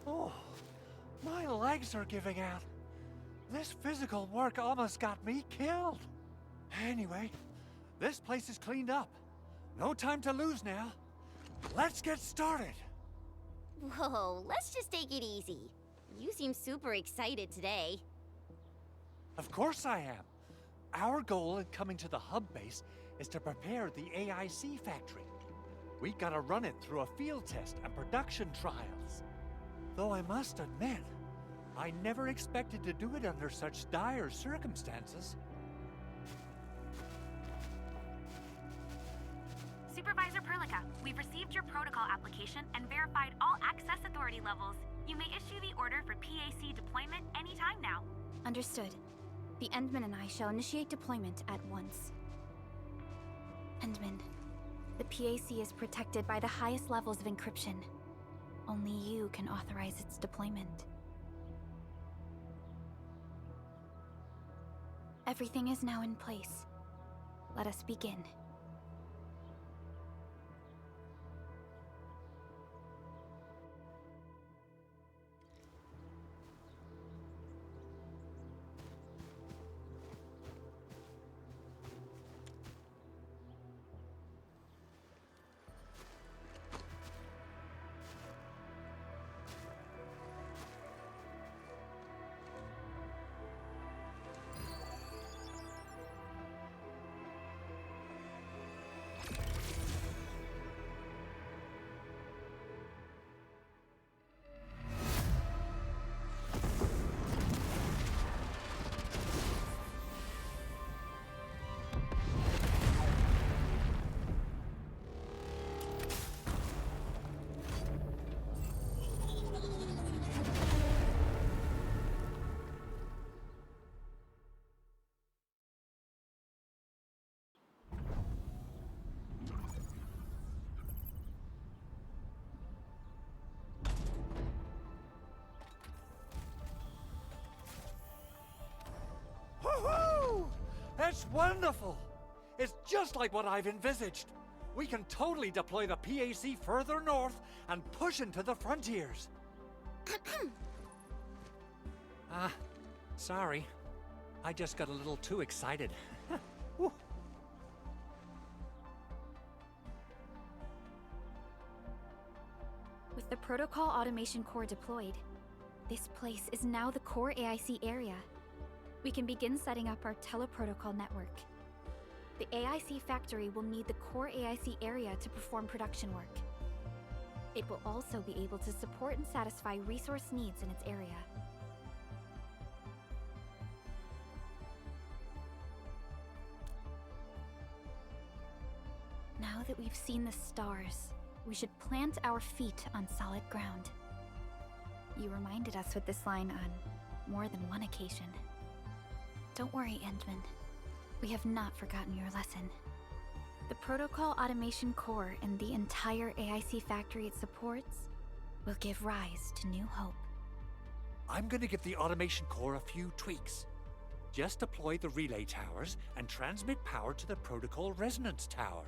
Oh, my legs are giving out. This physical work almost got me killed. Anyway, this place is cleaned up. No time to lose now. Let's get started. Whoa, let's just take it easy. You seem super excited today. Of course I am. Our goal in coming to the hub base is to prepare the AIC factory. We gotta run it through a field test and production trials. Though I must admit, I never expected to do it under such dire circumstances. Supervisor Perlica, we've received your protocol application and verified all access authority levels. You may issue the order for PAC deployment anytime now. Understood. The Endman and I shall initiate deployment at once. Endman, the PAC is protected by the highest levels of encryption. Only you can authorize its deployment. Everything is now in place. Let us begin. Woohoo! That's wonderful! It's just like what I've envisaged. We can totally deploy the PAC further north and push into the frontiers. Sorry. I just got a little too excited. Whew. With the Protocol Automation Core deployed, this place is now the core AIC area. We can begin setting up our teleprotocol network. The AIC factory will need the core AIC area to perform production work. It will also be able to support and satisfy resource needs in its area. Now that we've seen the stars, we should plant our feet on solid ground. You reminded us with this line on more than one occasion. Don't worry, Endman. We have not forgotten your lesson. The Protocol Automation Core and the entire AIC factory it supports will give rise to new hope. I'm gonna give the Automation Core a few tweaks. Just deploy the relay towers and transmit power to the Protocol Resonance Tower.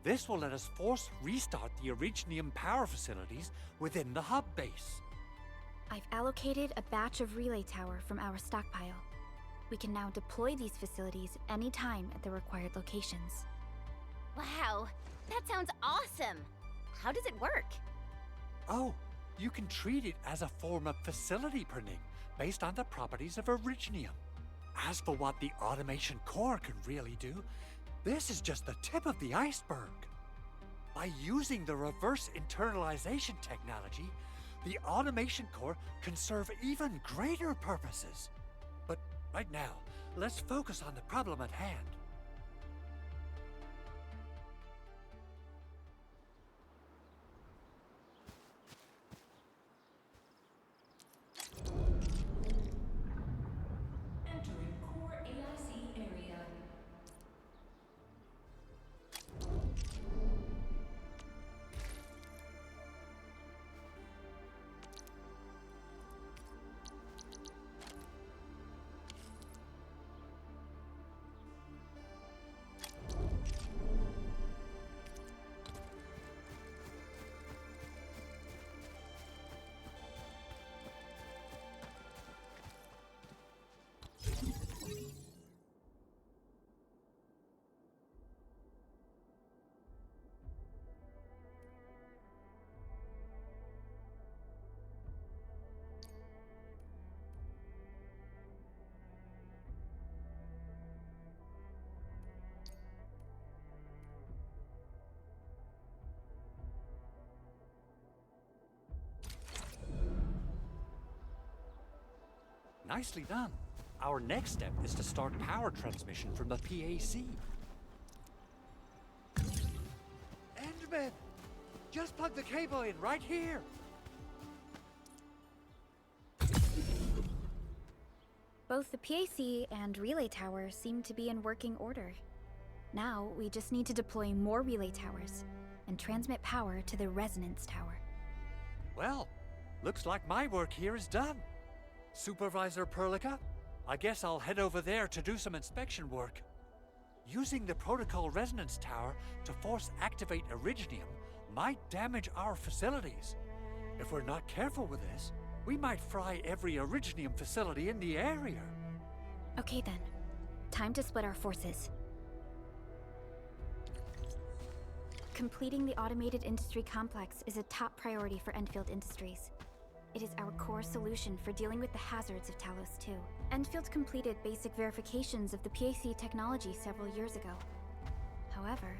This will let us force restart the Originium power facilities within the hub base. I've allocated a batch of relay tower from our stockpile. We can now deploy these facilities anytime at the required locations. Wow, that sounds awesome! How does it work? Oh, you can treat it as a form of facility printing based on the properties of Originium. As for what the Automation Core can really do, this is just the tip of the iceberg. By using the reverse internalization technology, the Automation Core can serve even greater purposes. But right now, let's focus on the problem at hand. Entering core AIC area. Nicely done. Our next step is to start power transmission from the PAC. Endman! Just plug the cable in right here! Both the PAC and relay towers seem to be in working order. Now, we just need to deploy more relay towers and transmit power to the resonance tower. Well, looks like my work here is done. Supervisor Perlica, I guess I'll head over there to do some inspection work. Using the protocol resonance tower to force activate Originium might damage our facilities. If we're not careful with this, we might fry every Originium facility in the area. Okay then. Time to split our forces. Completing the automated industry complex is a top priority for Enfield Industries. It is our core solution for dealing with the hazards of Talos 2. Enfield completed basic verifications of the PAC technology several years ago. However,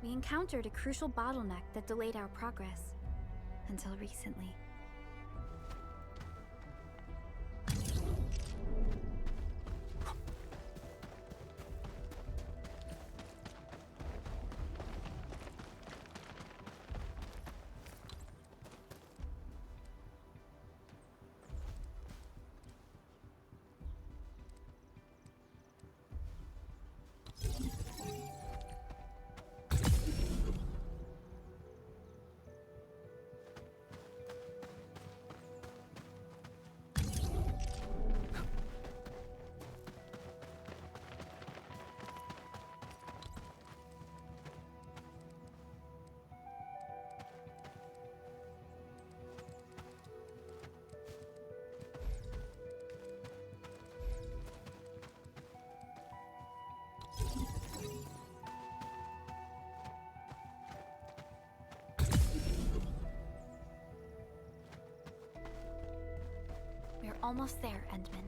we encountered a crucial bottleneck that delayed our progress. Until recently. We're almost there, Endman.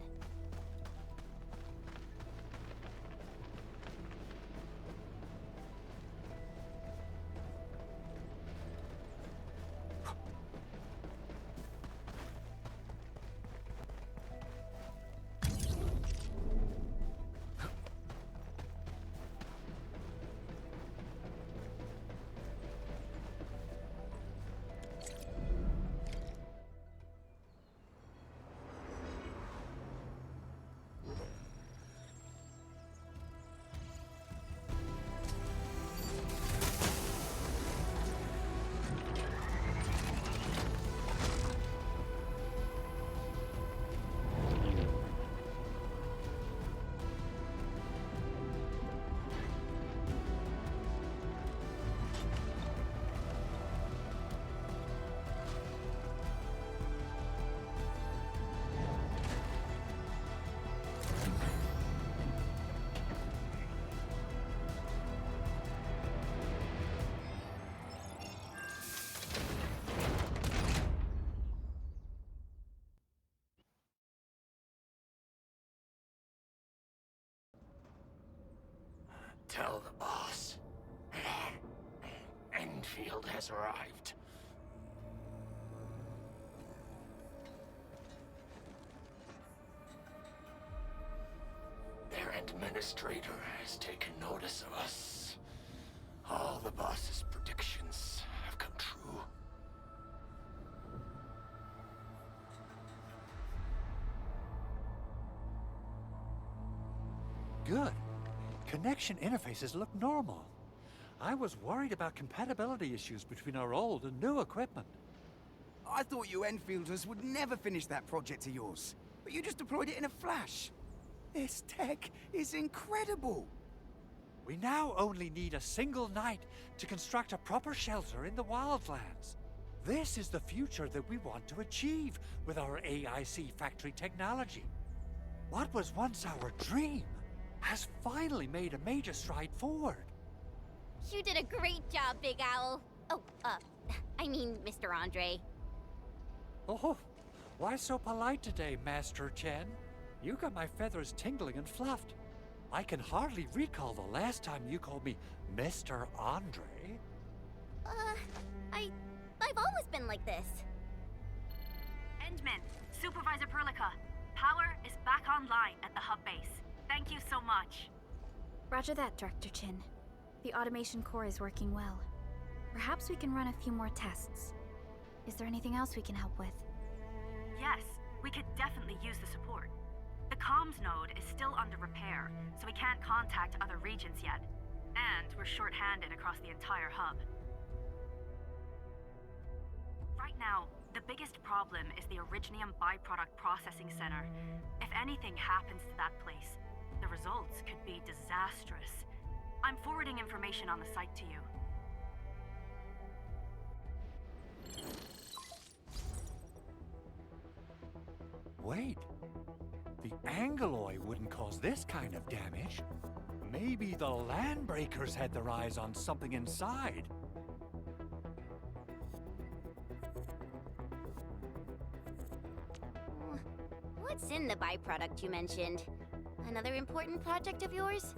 Tell the boss. Enfield has arrived. Their administrator has taken notice of us. All the boss's predictions have come true. Good. Connection interfaces look normal. I was worried about compatibility issues between our old and new equipment. I thought you Enfielders would never finish that project of yours, but you just deployed it in a flash. This tech is incredible. We now only need a single night to construct a proper shelter in the wildlands. This is the future that we want to achieve with our AIC factory technology. What was once our dream has finally made a major stride forward. You did a great job, Big Owl. Oh, I mean, Mr. Andre. Oh, why so polite today, Master Chen? You got my feathers tingling and fluffed. I can hardly recall the last time you called me Mr. Andre. I've always been like this. Endman, Supervisor Perlica. Power is back online at the hub base. Thank you so much. Roger that, Director Chin. The automation core is working well. Perhaps we can run a few more tests. Is there anything else we can help with? Yes, we could definitely use the support. The comms node is still under repair, so we can't contact other regions yet. And we're short-handed across the entire hub. Right now, the biggest problem is the Originium byproduct processing center. If anything happens to that place, the results could be disastrous. I'm forwarding information on the site to you. Wait. The Angeloy wouldn't cause this kind of damage. Maybe the Landbreakers had their eyes on something inside. What's in the byproduct you mentioned? Another important project of yours?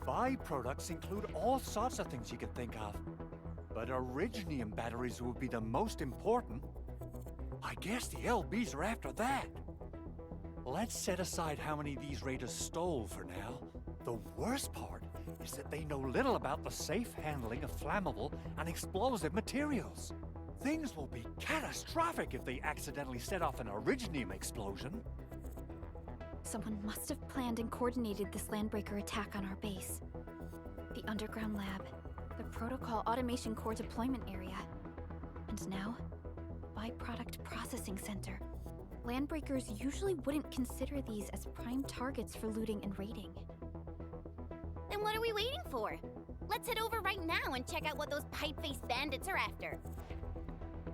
Byproducts include all sorts of things you could think of. But Originium batteries would be the most important. I guess the LBs are after that. Let's set aside how many these raiders stole for now. The worst part is that they know little about the safe handling of flammable and explosive materials. Things will be catastrophic if they accidentally set off an Originium explosion. Someone must have planned and coordinated this Landbreaker attack on our base. The underground lab, the protocol automation core deployment area, and now, the byproduct processing center. Landbreakers usually wouldn't consider these as prime targets for looting and raiding. Then what are we waiting for? Let's head over right now and check out what those pipe-faced bandits are after.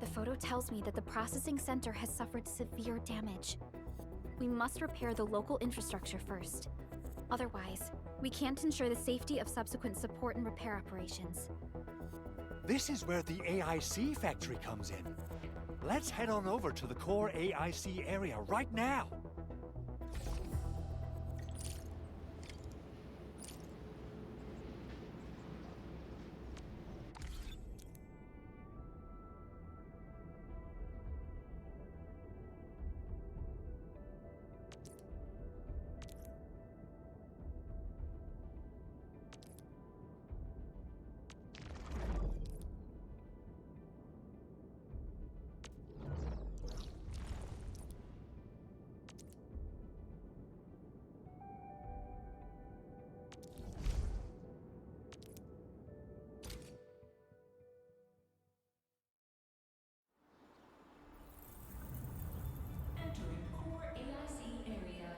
The photo tells me that the processing center has suffered severe damage. We must repair the local infrastructure first. Otherwise, we can't ensure the safety of subsequent support and repair operations. This is where the AIC factory comes in. Let's head on over to the core AIC area right now. Entering core AIC area.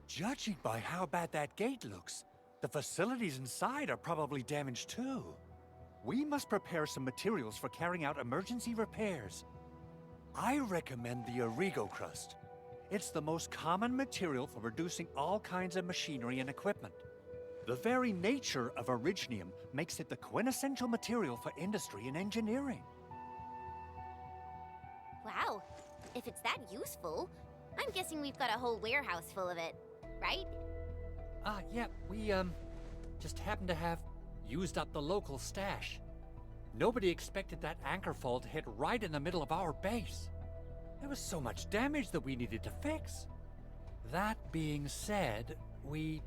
Judging by how bad that gate looks, the facilities inside are probably damaged too. We must prepare some materials for carrying out emergency repairs. I recommend the Origo crust. It's the most common material for producing all kinds of machinery and equipment. The very nature of Originium makes it the quintessential material for industry and engineering. Wow, if it's that useful, I'm guessing we've got a whole warehouse full of it, right? Yeah, we, just happen to have used up the local stash. Nobody expected that anchor fall to hit right in the middle of our base. There was so much damage that we needed to fix. That being said, we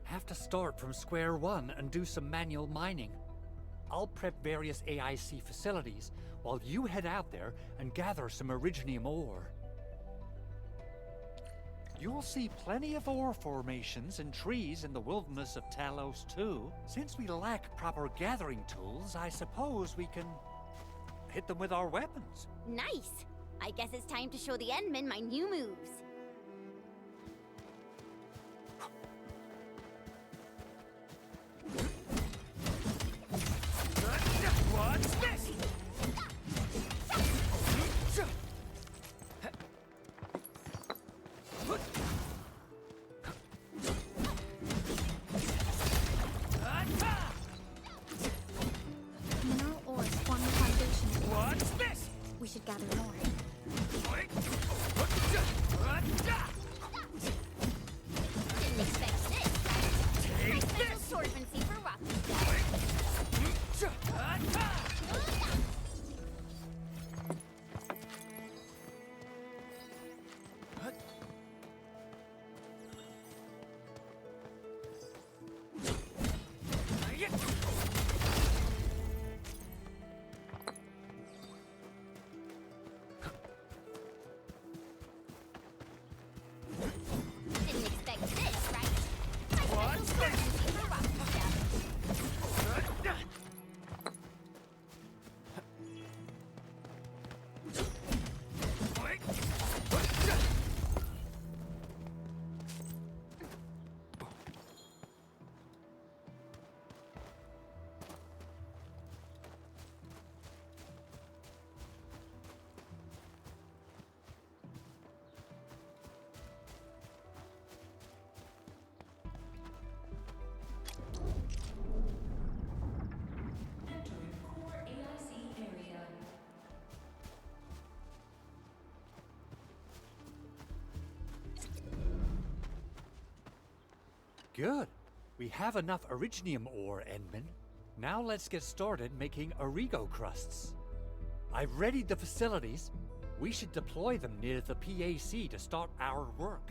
have to start from square one and do some manual mining. I'll prep various AIC facilities while you head out there and gather some Originium ore. You'll see plenty of ore formations and trees in the wilderness of Talos too. Since we lack proper gathering tools, I suppose we can hit them with our weapons. Nice! I guess it's time to show the Endmen my new moves. What's this? Mineral ores form the foundation. What's this? We should gather more. Good. We have enough Originium ore, Endman. Now let's get started making Origo crusts. I've readied the facilities. We should deploy them near the PAC to start our work.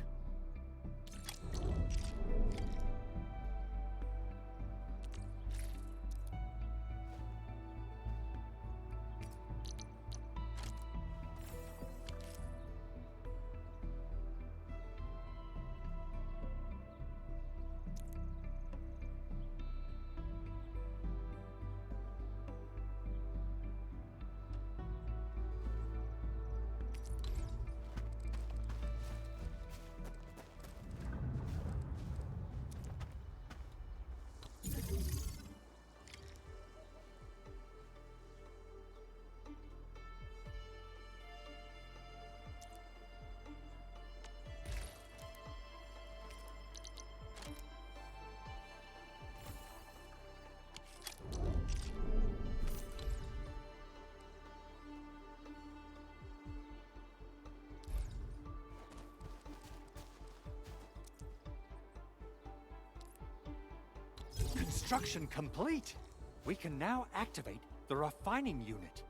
Construction complete! We can now activate the refining unit.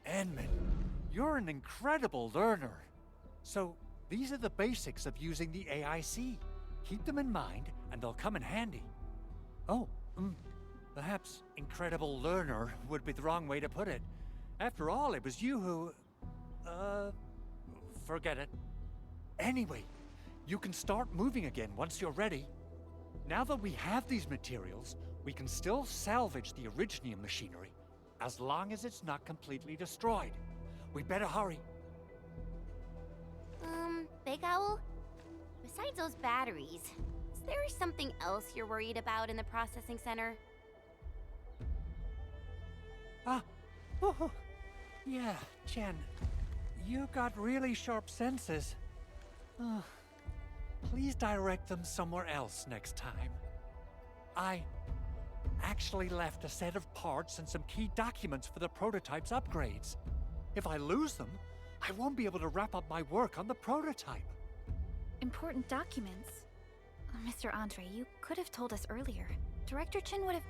Endman, you're an incredible learner. So, these are the basics of using the AIC. Keep them in mind, and they'll come in handy. Oh, perhaps incredible learner would be the wrong way to put it. After all, it was you who... forget it. Anyway, you can start moving again once you're ready. Now that we have these materials, we can still salvage the Originium machinery, as long as it's not completely destroyed. We better hurry. Big Owl? Besides those batteries, is there something else you're worried about in the processing center? Yeah, Chen. You got really sharp senses. Please direct them somewhere else next time. I actually left a set of parts and some key documents for the prototype's upgrades. If I lose them, I won't be able to wrap up my work on the prototype. Important documents? Mr. Andre, you could have told us earlier. Director Chin would have...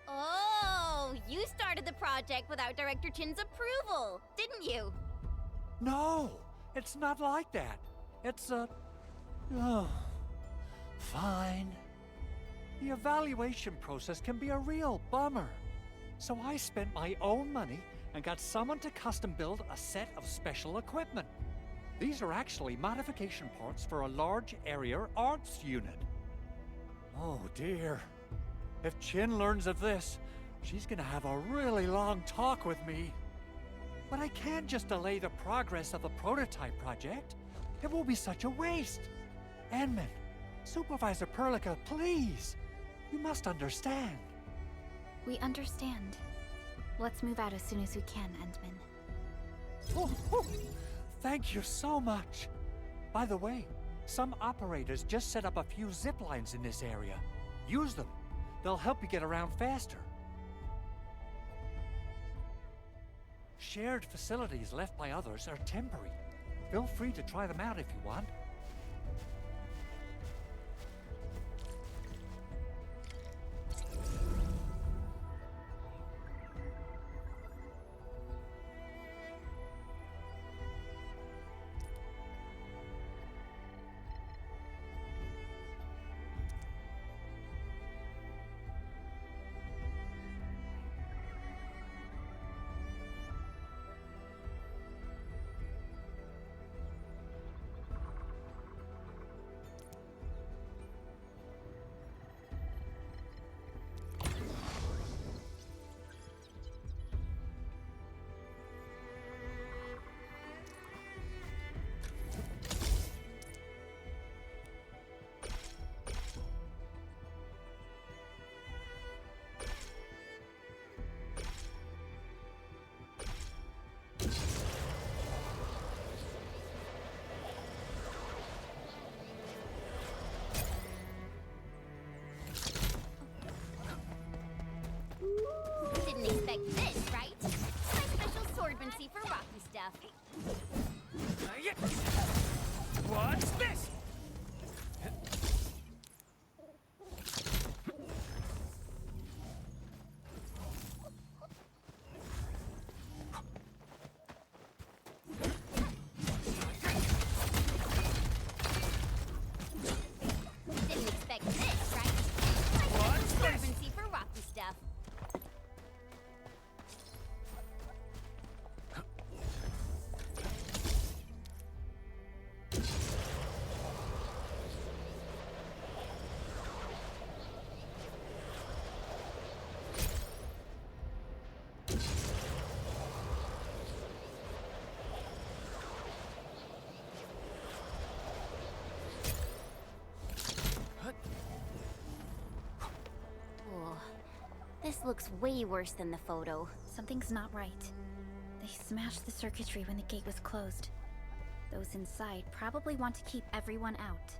Oh, you started the project without Director Chin's approval, didn't you? No, it's not like that. It's fine. The evaluation process can be a real bummer. So I spent my own money and got someone to custom build a set of special equipment. These are actually modification parts for a large area arts unit. Oh dear. If Chin learns of this, she's gonna have a really long talk with me. But I can't just delay the progress of the prototype project. It will be such a waste. Endman, Supervisor Perlica, please. You must understand. We understand. Let's move out as soon as we can, Endman. Oh, thank you so much. By the way, some operators just set up a few zip lines in this area. Use them. They'll help you get around faster. Shared facilities left by others are temporary. Feel free to try them out if you want. Didn't expect this, right? My special swordmancy for rocky stuff. What's this? Didn't expect this, right? My special swordmancy for rocky stuff. Oh, this looks way worse than the photo. Something's not right. They smashed the circuitry when the gate was closed. Those inside probably want to keep everyone out.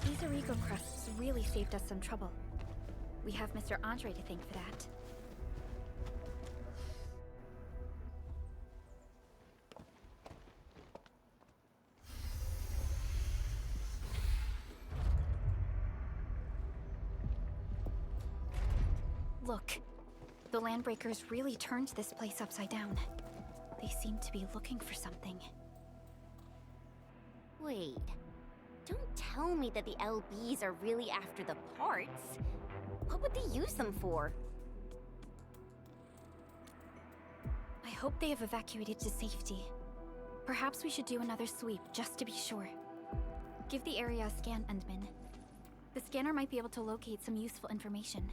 These Origo crusts really saved us some trouble. We have Mr. Andre to thank for that. Look, the Landbreakers really turned this place upside down. They seem to be looking for something. Wait. Don't tell me that the LBs are really after the parts. What would they use them for? I hope they have evacuated to safety. Perhaps we should do another sweep, just to be sure. Give the area a scan, Endman. The scanner might be able to locate some useful information.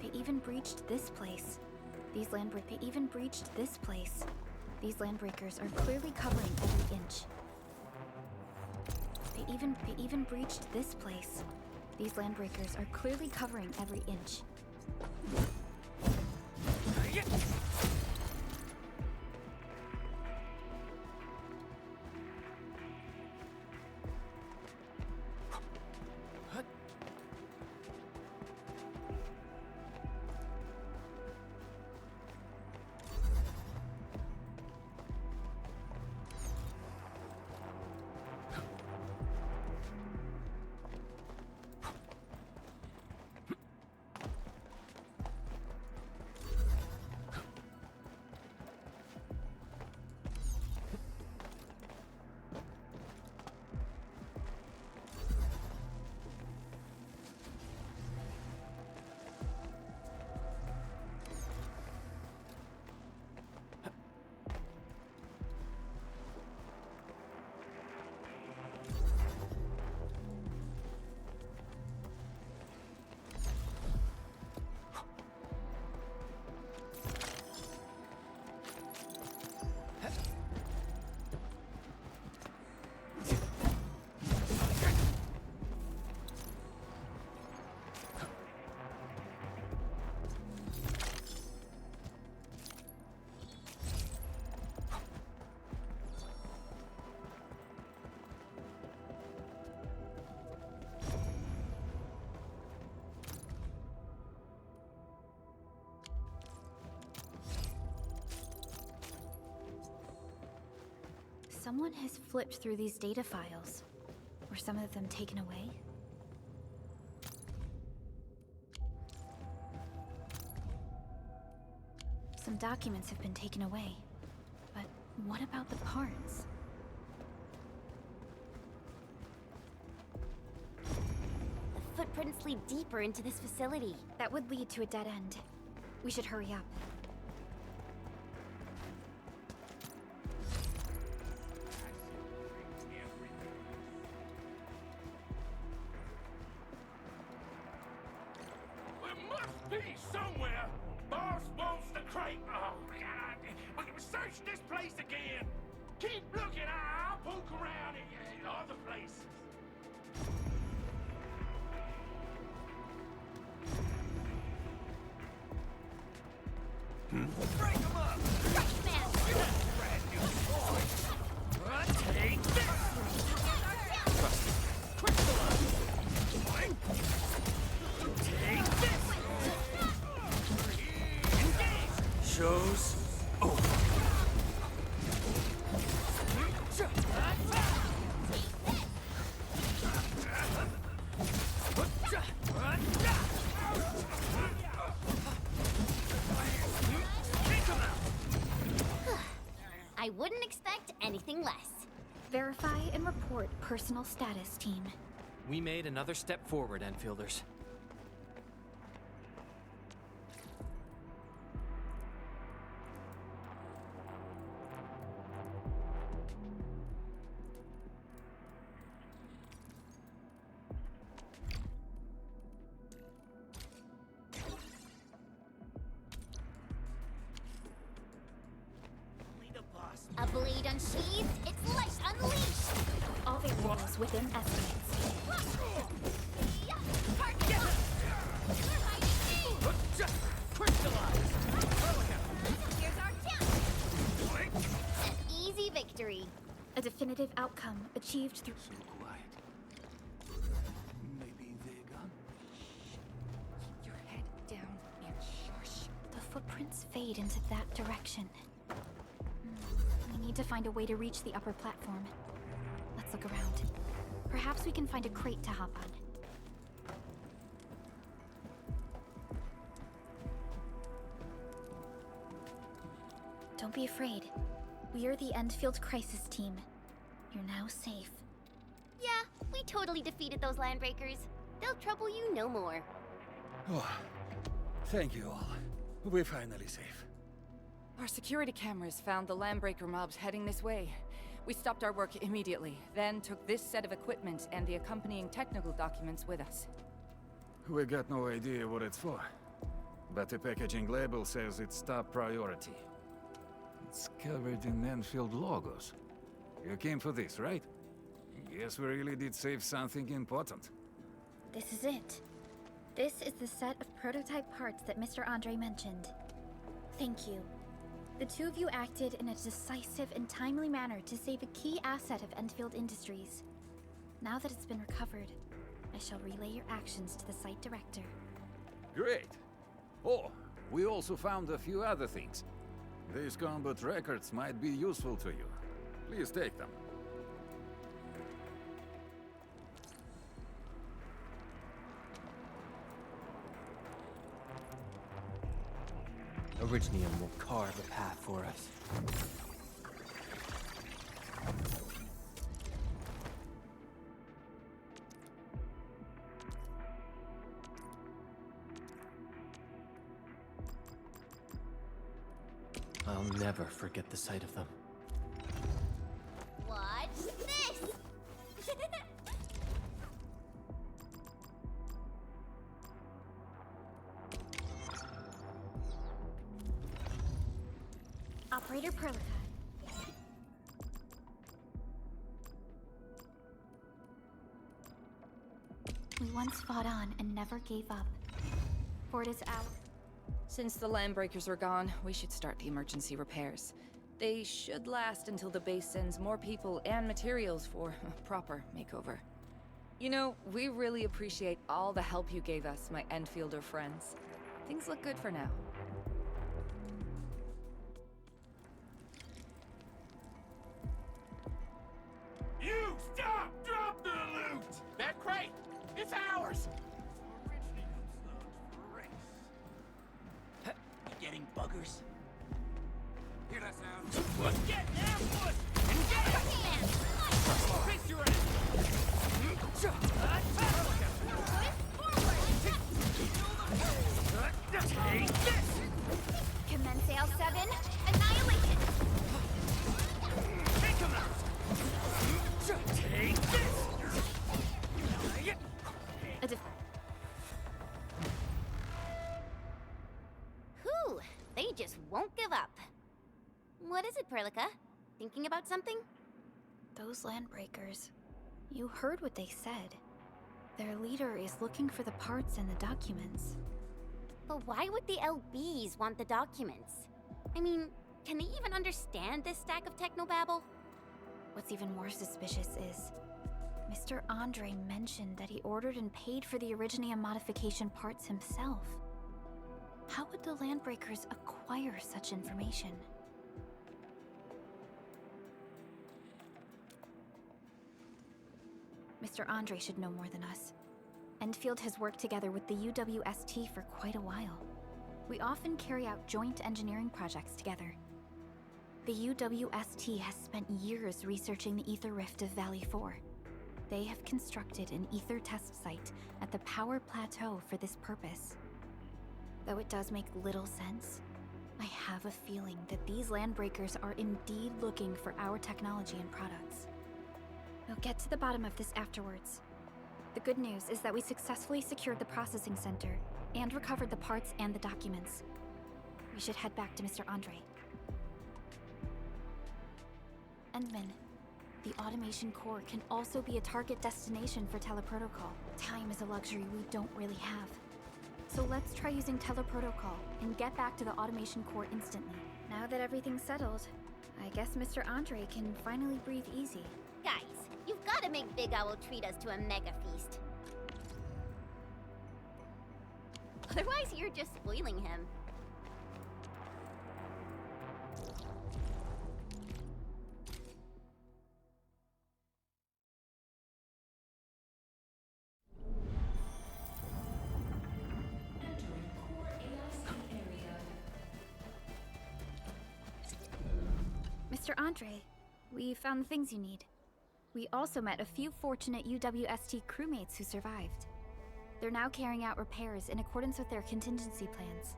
They even breached this place. They even breached this place. These Landbreakers are clearly covering every inch. They even breached this place. These Landbreakers are clearly covering every inch. Someone has flipped through these data files. Were some of them taken away? Some documents have been taken away. But what about the parts? The footprints lead deeper into this facility. That would lead to a dead end. We should hurry up. Be somewhere. Boss wants the crate. Oh, God. We can search this place again. Keep looking. I'll poke around in other places. Break them up! Right, man! Take this! Take this! Shows over. I wouldn't expect anything less. Verify and report personal status, team. We made another step forward, Enfielders. A blade unsheathed, its light unleashed! All variables within estimates. Here's our chance! An easy victory. A definitive outcome achieved through... So quiet. Maybe they're gone? Keep your head down and shush. The footprints fade into that direction. We need to find a way to reach the upper platform. Let's look around. Perhaps we can find a crate to hop on. Don't be afraid. We are the Endfield Crisis Team. You're now safe. Yeah, we totally defeated those landbreakers. They'll trouble you no more. Oh, thank you all. We're finally safe. Our security cameras found the landbreaker mobs heading this way. We stopped our work immediately, then took this set of equipment and the accompanying technical documents with us. We got no idea what it's for, but the packaging label says it's top priority. It's covered in Enfield logos. You came for this, right? Guess we really did save something important. This is it. This is the set of prototype parts that Mr. Andre mentioned. Thank you. The two of you acted in a decisive and timely manner to save a key asset of Enfield Industries. Now that it's been recovered, I shall relay your actions to the site director. Great! Oh, we also found a few other things. These combat records might be useful to you. Please take them. Orignium will carve a path for us. I'll never forget the sight of them. Watch this! Operator Perlica. We once fought on and never gave up. For it is our... Since the landbreakers are gone, we should start the emergency repairs. They should last until the base sends more people and materials for a proper makeover. You know, we really appreciate all the help you gave us, my Enfielder friends. Things look good for now. Landbreakers! Hear that sound? Let's get ambush! Face your ass! Take this! Commence L7, annihilation! Take him out! Take this! Whew, they just won't give up. What is it, Perlica? Thinking about something? Those Landbreakers. You heard what they said. Their leader is looking for the parts and the documents. But why would the LBs want the documents? I mean, can they even understand this stack of technobabble? What's even more suspicious is Mr. Andre mentioned that he ordered and paid for the Originium modification parts himself. How would the Landbreakers acquire such information? Mr. Andre should know more than us. Endfield has worked together with the UWST for quite a while. We often carry out joint engineering projects together. The UWST has spent years researching the ether rift of Valley 4. They have constructed an ether test site at the Power Plateau for this purpose. Though it does make little sense, I have a feeling that these Landbreakers are indeed looking for our technology and products. We'll get to the bottom of this afterwards. The good news is that we successfully secured the processing center and recovered the parts and the documents. We should head back to Mr. Andre. Endman, the automation core can also be a target destination for teleprotocol. Time is a luxury we don't really have. So let's try using teleprotocol and get back to the automation core instantly. Now that everything's settled, I guess Mr. Andre can finally breathe easy. Guys, you've got to make Big Owl treat us to a mega feast. Otherwise, you're just spoiling him. Mr. Andre, we found the things you need. We also met a few fortunate UWST crewmates who survived. They're now carrying out repairs in accordance with their contingency plans.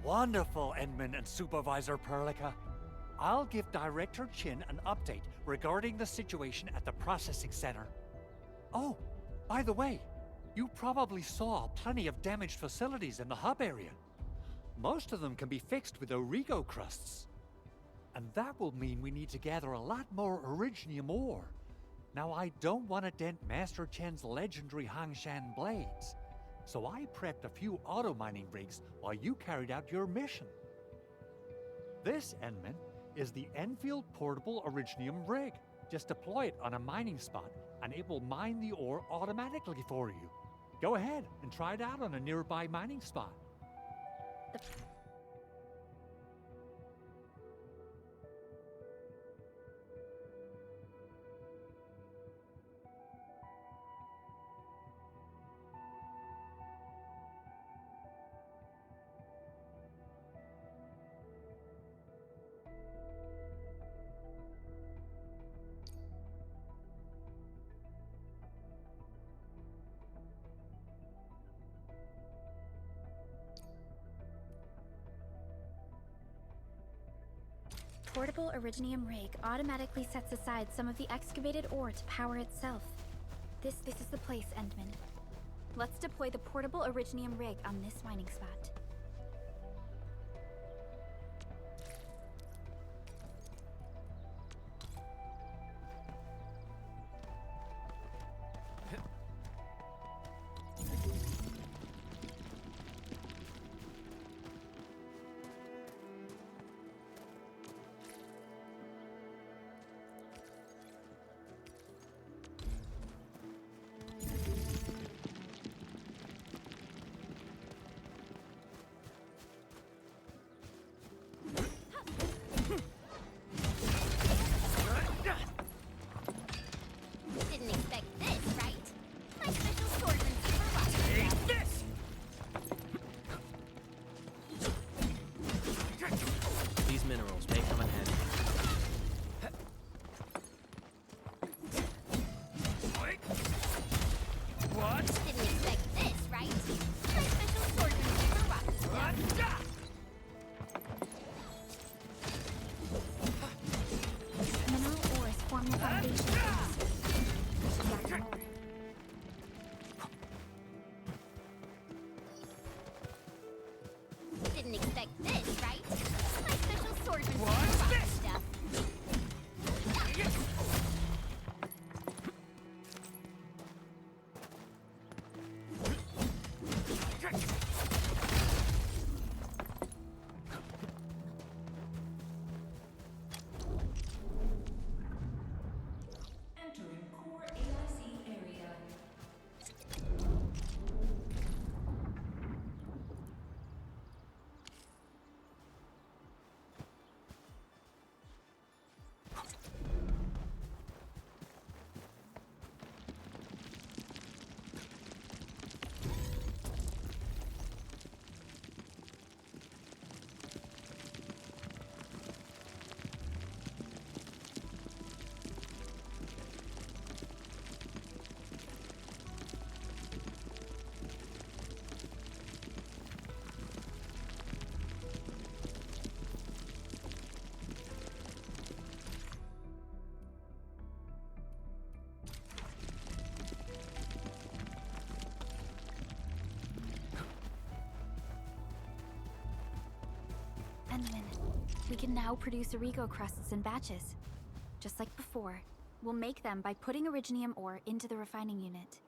Wonderful, Endman and Supervisor Perlica. I'll give Director Chin an update regarding the situation at the processing center. Oh, by the way, you probably saw plenty of damaged facilities in the hub area. Most of them can be fixed with Origo crusts. And that will mean we need to gather a lot more Originium ore. Now, I don't want to dent Master Chen's legendary Hangshan blades, so I prepped a few auto-mining rigs while you carried out your mission. This, Endman, is the Enfield Portable Originium rig. Just deploy it on a mining spot, and it will mine the ore automatically for you. Go ahead and try it out on a nearby mining spot. Portable Originium rig automatically sets aside some of the excavated ore to power itself. This is the place, Endman. Let's deploy the portable Originium rig on this mining spot. We can now produce Origo crusts in batches. Just like before, we'll make them by putting Originium ore into the refining unit.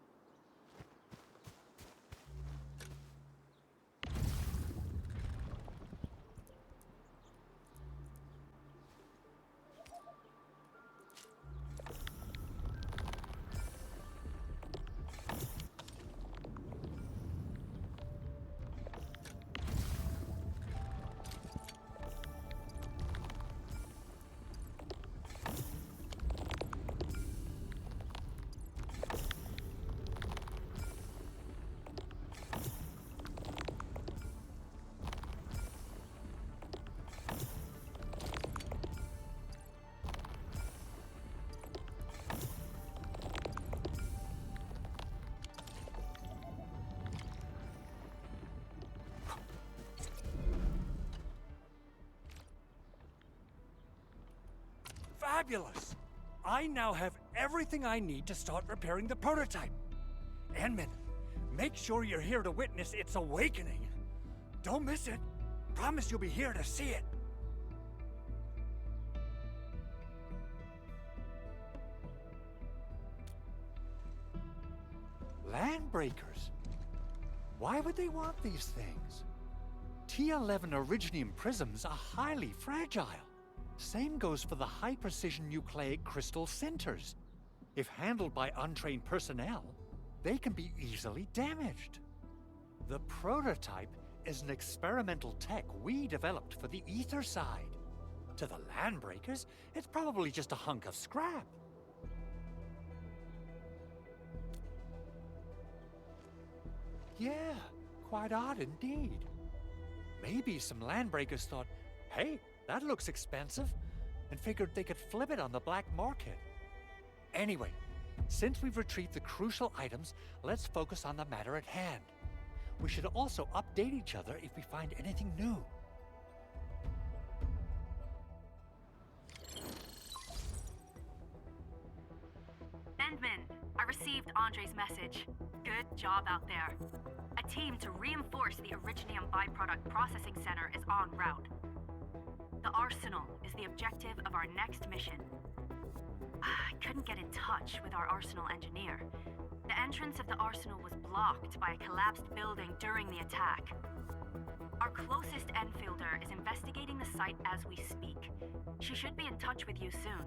Fabulous! I now have everything I need to start repairing the prototype. Enmin, make sure you're here to witness its awakening. Don't miss it. Promise you'll be here to see it. Landbreakers? Why would they want these things? T11 Originium prisms are highly fragile. Same goes for the high-precision nucleic crystal centers. If handled by untrained personnel, they can be easily damaged. The prototype is an experimental tech we developed for the ether side. To the Landbreakers, it's probably just a hunk of scrap. Yeah, quite odd indeed. Maybe some Landbreakers thought, hey, that looks expensive, and figured they could flip it on the black market. Anyway, since we've retrieved the crucial items, let's focus on the matter at hand. We should also update each other if we find anything new. Endman, I received Andre's message. Good job out there. A team to reinforce the Originium byproduct processing center is en route. The arsenal is the objective of our next mission. I couldn't get in touch with our arsenal engineer. The entrance of the arsenal was blocked by a collapsed building during the attack. Our closest Enfielder is investigating the site as we speak. She should be in touch with you soon.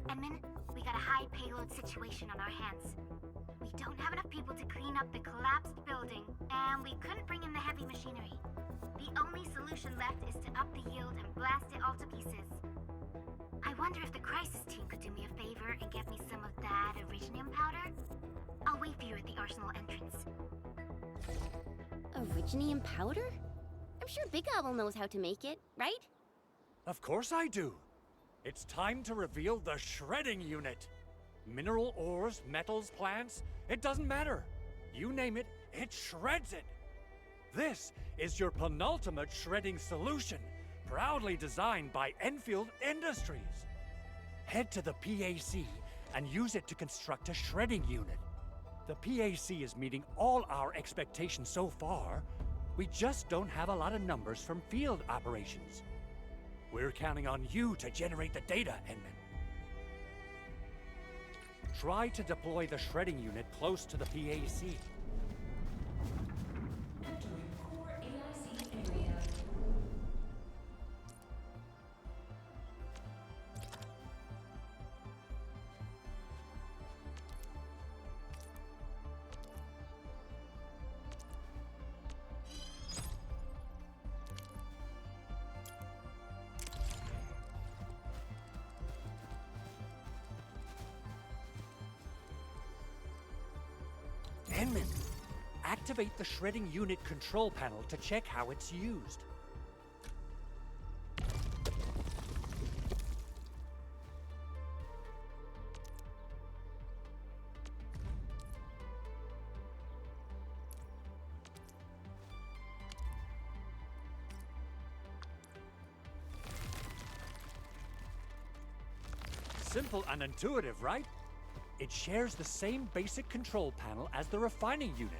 Edmund, we got a high payload situation on our hands. We don't have enough people to clean up the collapsed building, and we couldn't bring in the heavy machinery. The only solution left is to up the yield and blast it all to pieces. I wonder if the crisis team could do me a favor and get me some of that Originium powder? I'll wait for you at the arsenal entrance. Originium powder? I'm sure Big Owl knows how to make it, right? Of course I do. It's time to reveal the shredding unit. Mineral ores, metals, plants, it doesn't matter. You name it, it shreds it. This is your penultimate shredding solution, proudly designed by Enfield Industries. Head to the PAC and use it to construct a shredding unit. The PAC is meeting all our expectations so far. We just don't have a lot of numbers from field operations. We're counting on you to generate the data, Edmund. Try to deploy the shredding unit close to the PAC. Enman, activate the shredding unit control panel to check how it's used. Simple and intuitive, right? It shares the same basic control panel as the refining unit.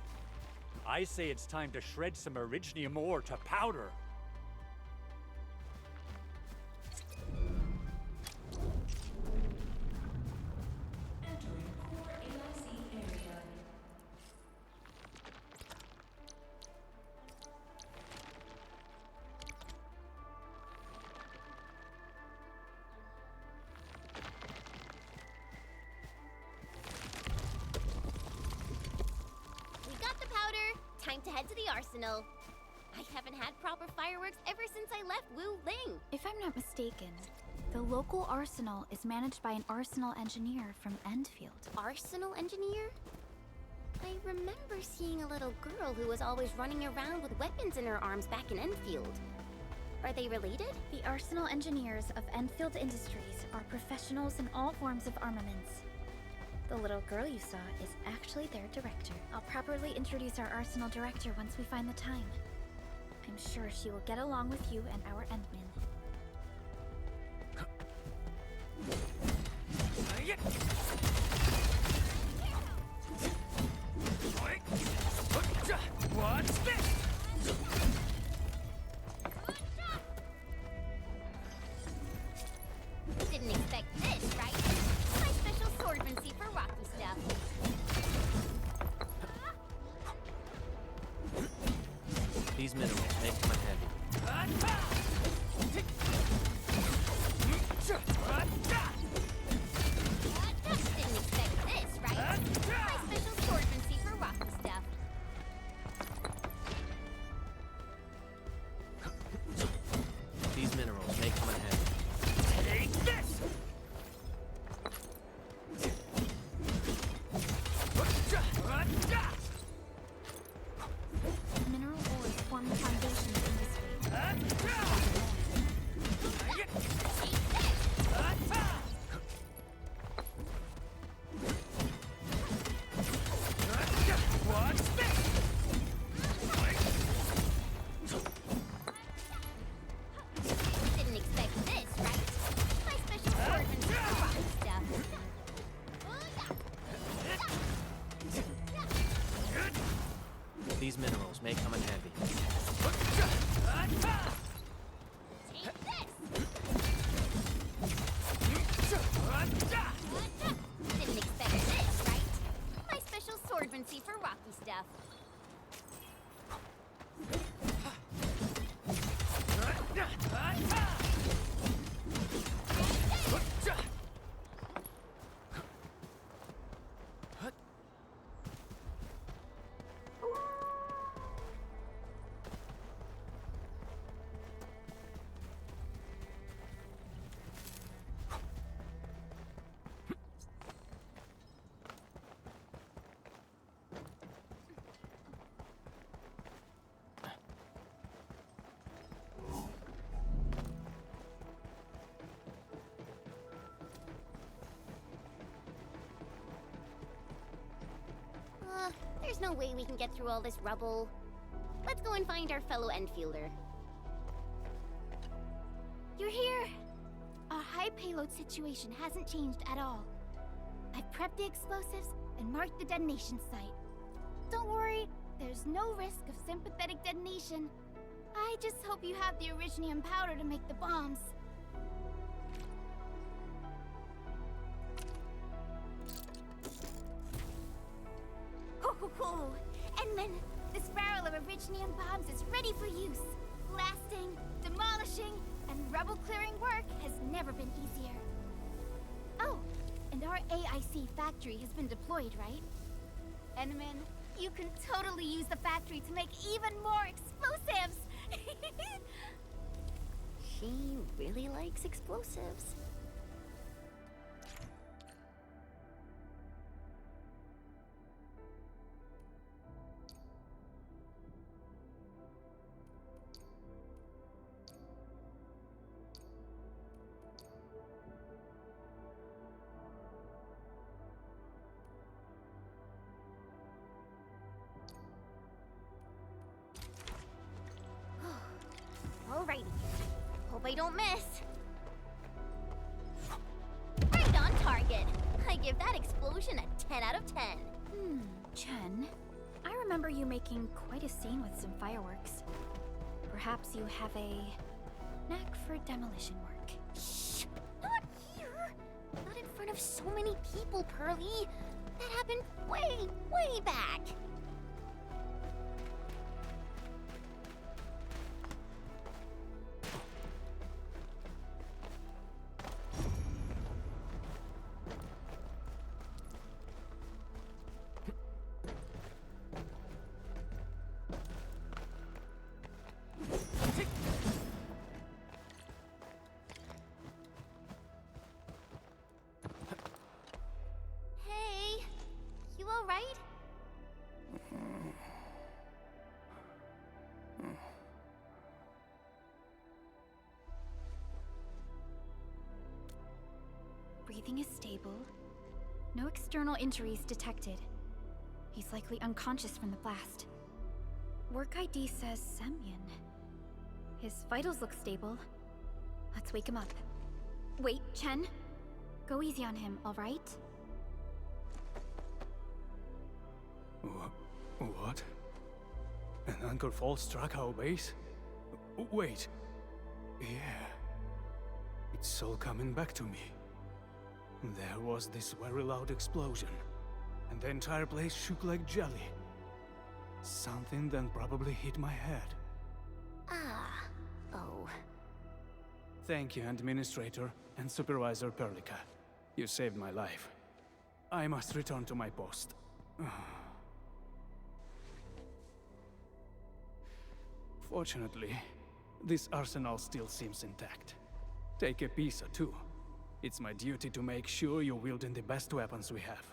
I say it's time to shred some Originium ore to powder. time to head to the arsenal. I haven't had proper fireworks ever since I left Wu Ling. If I'm not mistaken, the local arsenal is managed by an arsenal engineer from Endfield. Arsenal engineer? I remember seeing a little girl who was always running around with weapons in her arms back in Enfield. Are they related? The arsenal engineers of Enfield Industries are professionals in all forms of armaments. The little girl you saw is actually their director. I'll properly introduce our arsenal director once we find the time. I'm sure she will get along with you and our Endmen. What's this? Didn't expect this, right? My special swordmancy for rocky stuff. These minerals make them heavy. Didn't expect this, right? My special swordmancy for rocky stuff. These minerals make them heavy. Take this! Mineral ores form the foundation of industry. What's this? Didn't expect this, right? My special swordmancy for rocky stuff. These minerals make them heavy. Take this! Didn't expect this, right? My special swordmancy for rocky stuff. There's no way we can get through all this rubble. Let's go and find our fellow Enfielder. You're here! Our high payload situation hasn't changed at all. I've prepped the explosives and marked the detonation site. Don't worry, there's no risk of sympathetic detonation. I just hope you have the originium powder to make the bombs. Ho! Endman, this barrel of originium bombs is ready for use. Blasting, demolishing, and rubble-clearing work has never been easier. Oh, and our AIC factory has been deployed, right? Endman, you can totally use the factory to make even more explosives! She really likes explosives. Alrighty. Hope I don't miss. Right on target. I give that explosion a 10 out of 10. Chen, I remember you making quite a scene with some fireworks. Perhaps you have a knack for demolition work. Shh! Not here! Not in front of so many people, Pearly. That happened way back. Breathing is stable. No external injuries detected. He's likely unconscious from the blast. Work ID says Semyon. His vitals look stable. Let's wake him up. Wait, Chen? Go easy on him, alright? What? An anchor fault struck our base? Wait. Yeah. It's all coming back to me. There was this very loud explosion, and the entire place shook like jelly. Something then probably hit my head. Ah. Oh. Thank you, Administrator and Supervisor Perlica. You saved my life. I must return to my post. Fortunately, this arsenal still seems intact. Take a piece or two. It's my duty to make sure you're wielding the best weapons we have.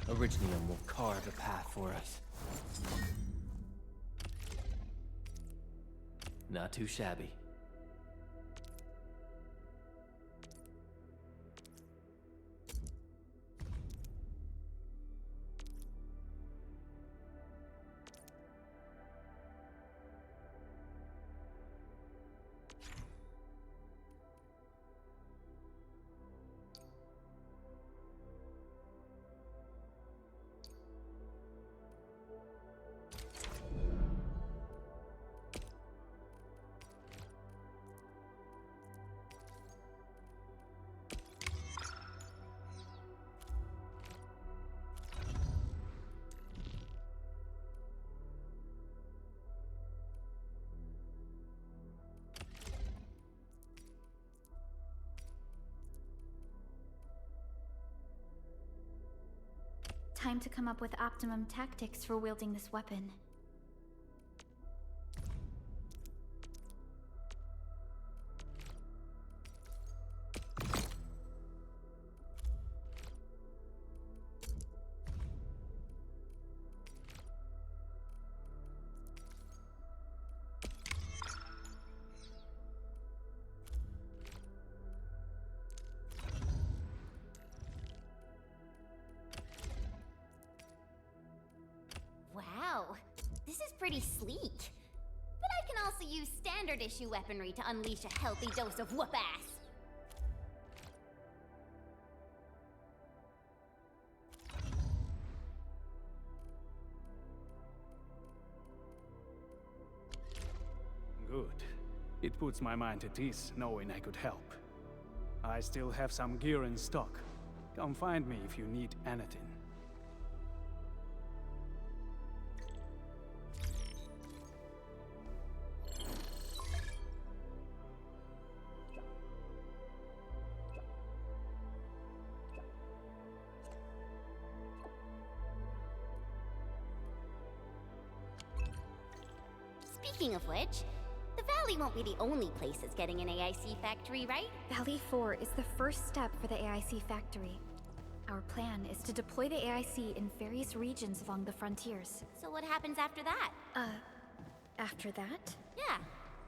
Originium will carve a path for us. Not too shabby. Time to come up with optimum tactics for wielding this weapon. Wow, this is pretty sleek. But I can also use standard issue weaponry to unleash a healthy dose of whoop-ass. Good. It puts my mind at ease knowing I could help. I still have some gear in stock. Come find me if you need anything. Speaking of which, the Valley won't be the only place that's getting an AIC factory, right? Valley 4 is the first step for the AIC factory. Our plan is to deploy the AIC in various regions along the frontiers. So what happens after that? After that? Yeah.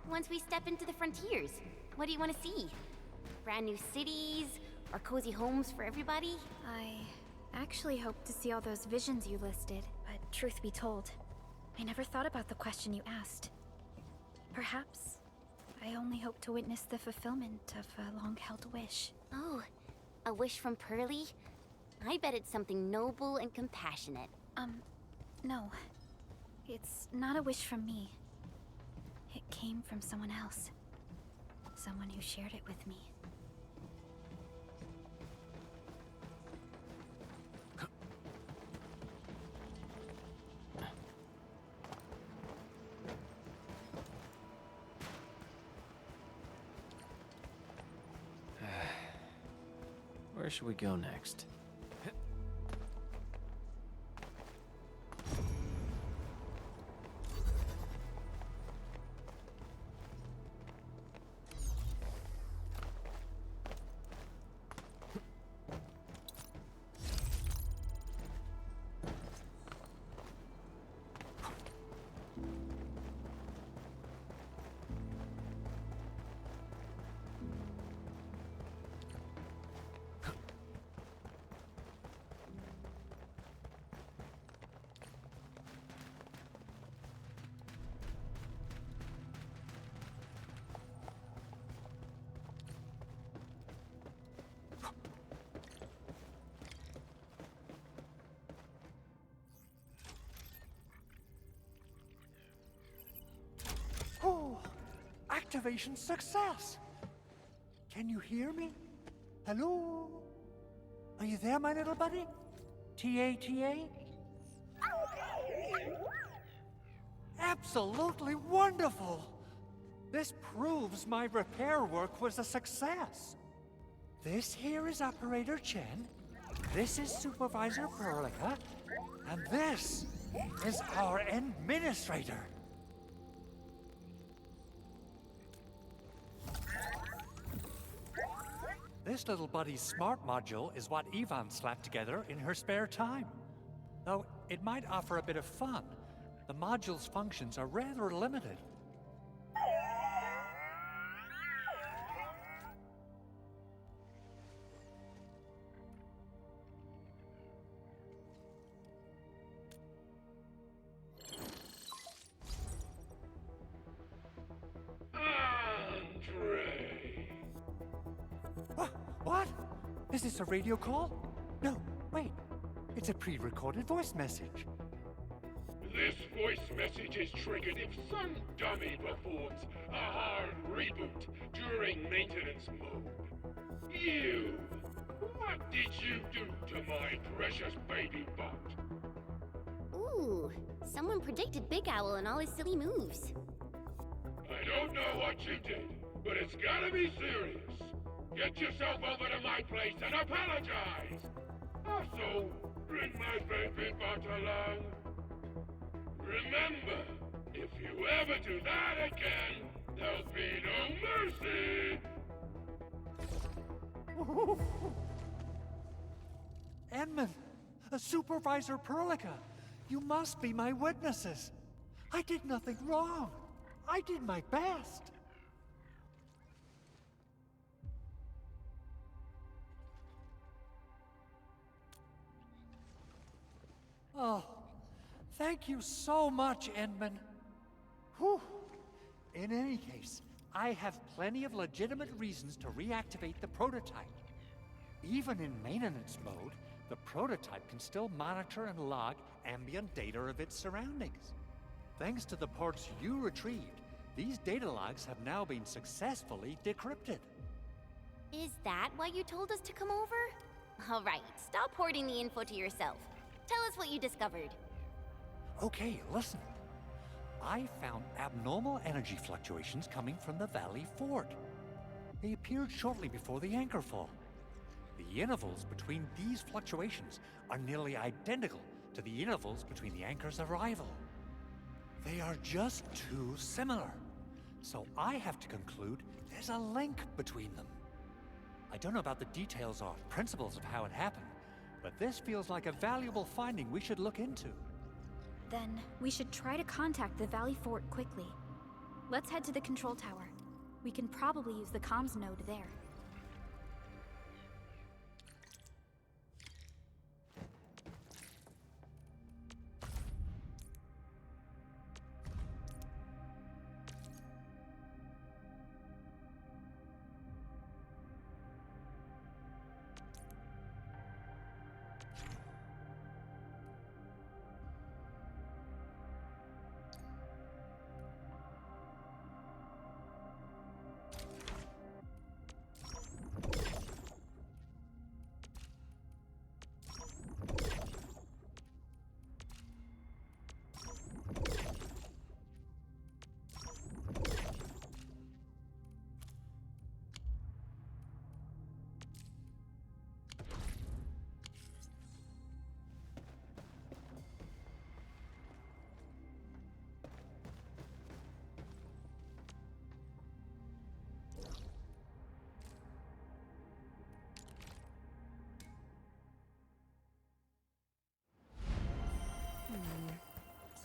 Once we step into the frontiers, what do you want to see? Brand new cities? Or cozy homes for everybody? I actually hoped to see all those visions you listed, but truth be told, I never thought about the question you asked. Perhaps I only hope to witness the fulfillment of a long-held wish. Oh, a wish from Pearly? I bet it's something noble and compassionate. No. It's not a wish from me. It came from someone else. Someone who shared it with me. Where should we go next? Oh, activation success! Can you hear me? Hello? Are you there, my little buddy? T-A-T-A? Absolutely wonderful! This proves my repair work was a success. This here is Operator Chen, this is Supervisor Perlica, and this is our Administrator. This little buddy's smart module is what Yvonne slapped together in her spare time. Though it might offer a bit of fun, the module's functions are rather limited. What? Is this a radio call? No, wait. It's a pre-recorded voice message. This voice message is triggered if some dummy performs a hard reboot during maintenance mode. You! What did you do to my precious baby bot? Ooh, someone predicted Big Owl and all his silly moves. I don't know what you did, but it's gotta be serious. Get yourself over to my place and apologize! Also, bring my baby bot along. Remember, if you ever do that again, there'll be no mercy! Edmund, Supervisor Perlica, you must be my witnesses. I did nothing wrong. I did my best. Oh, thank you so much, Edmund. Whew. In any case, I have plenty of legitimate reasons to reactivate the prototype. Even in maintenance mode, the prototype can still monitor and log ambient data of its surroundings. Thanks to the ports you retrieved, these data logs have now been successfully decrypted. Is that why you told us to come over? All right, stop hoarding the info to yourself. Tell us what you discovered. Okay, listen. I found abnormal energy fluctuations coming from the Valley Fort. They appeared shortly before the anchor fall. The intervals between these fluctuations are nearly identical to the intervals between the anchor's arrival. They are just too similar. So I have to conclude there's a link between them. I don't know about the details or principles of how it happened, but this feels like a valuable finding we should look into. Then, we should try to contact the Valley Fort quickly. Let's head to the control tower. We can probably use the comms node there.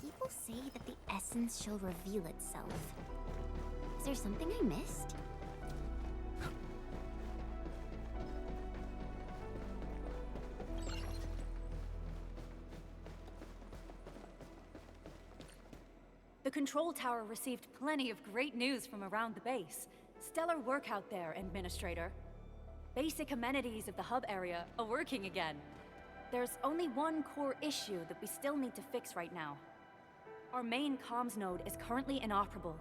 People say that the essence shall reveal itself. Is there something I missed? The control tower received plenty of great news from around the base. Stellar work out there, Administrator. Basic amenities of the hub area are working again. There's only one core issue that we still need to fix right now. Our main comms node is currently inoperable.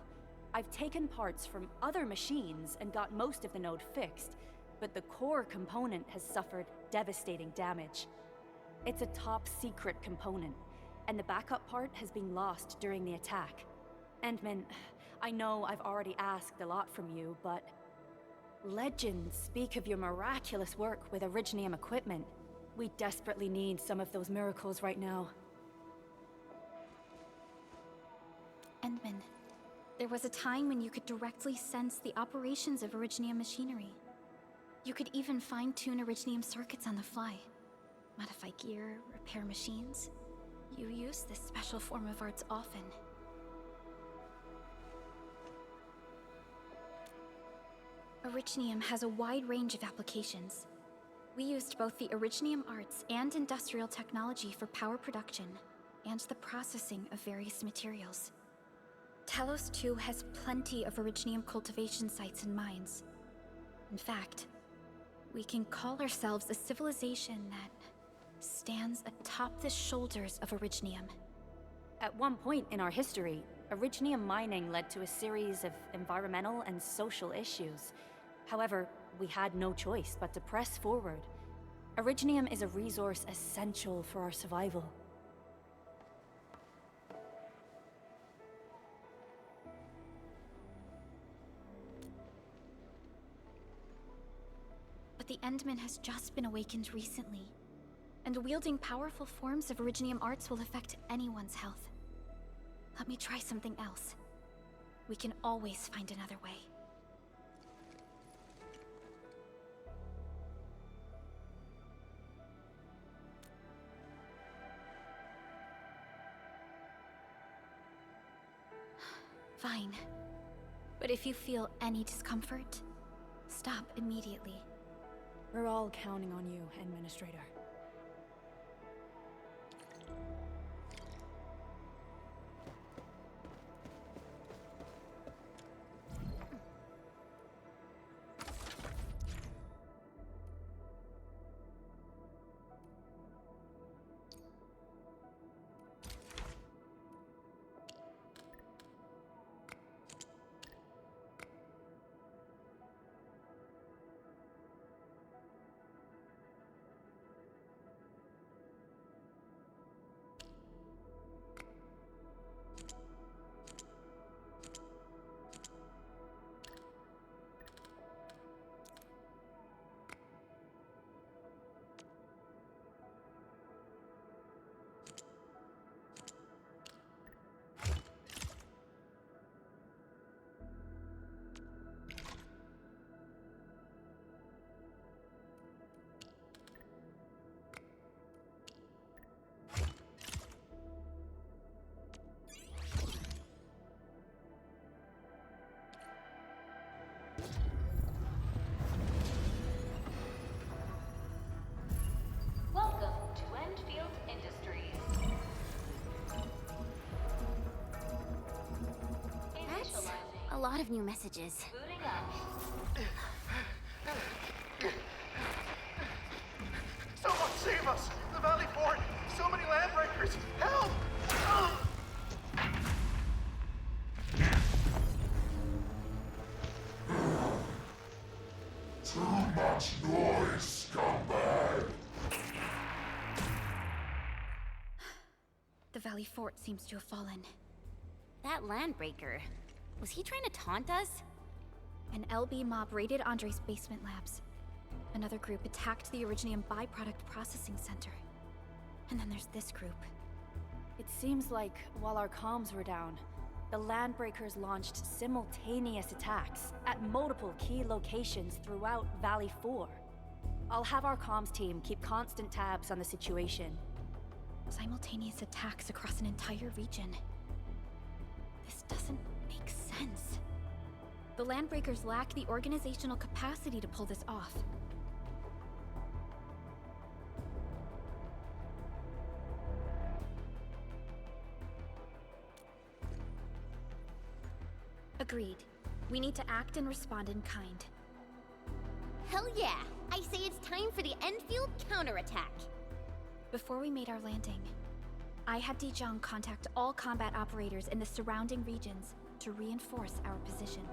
I've taken parts from other machines and got most of the node fixed, but the core component has suffered devastating damage. It's a top secret component, and the backup part has been lost during the attack. Endman, I know I've already asked a lot from you, but legends speak of your miraculous work with Originium equipment. We desperately need some of those miracles right now. Endman, there was a time when you could directly sense the operations of Originium machinery. You could even fine-tune Originium circuits on the fly. Modify gear, repair machines. You use this special form of arts often. Originium has a wide range of applications. We used both the Originium arts and industrial technology for power production, and the processing of various materials. Talos 2 has plenty of Originium cultivation sites and mines. In fact, we can call ourselves a civilization that stands atop the shoulders of Originium. At one point in our history, Originium mining led to a series of environmental and social issues. However, we had no choice but to press forward. Originium is a resource essential for our survival. But the Endman has just been awakened recently, and wielding powerful forms of Originium arts will affect anyone's health. Let me try something else. We can always find another way. Fine. But if you feel any discomfort, stop immediately. We're all counting on you, Administrator. lot of new messages. Booting up. Someone save us! The Valley Fort! So many landbreakers! Help! Too much noise, scumbag! The Valley Fort seems to have fallen. That landbreaker, was he trying to taunt us? An LB mob raided Andre's basement labs. Another group attacked the Originium byproduct processing center. And then there's this group. It seems like while our comms were down, the Landbreakers launched simultaneous attacks at multiple key locations throughout Valley 4. I'll have our comms team keep constant tabs on the situation. Simultaneous attacks across an entire region. This doesn't make sense. The Landbreakers lack the organizational capacity to pull this off. Agreed. We need to act and respond in kind. Hell yeah! I say it's time for the Endfield counterattack! Before we made our landing, I had Dijong contact all combat operators in the surrounding regions to reinforce our position.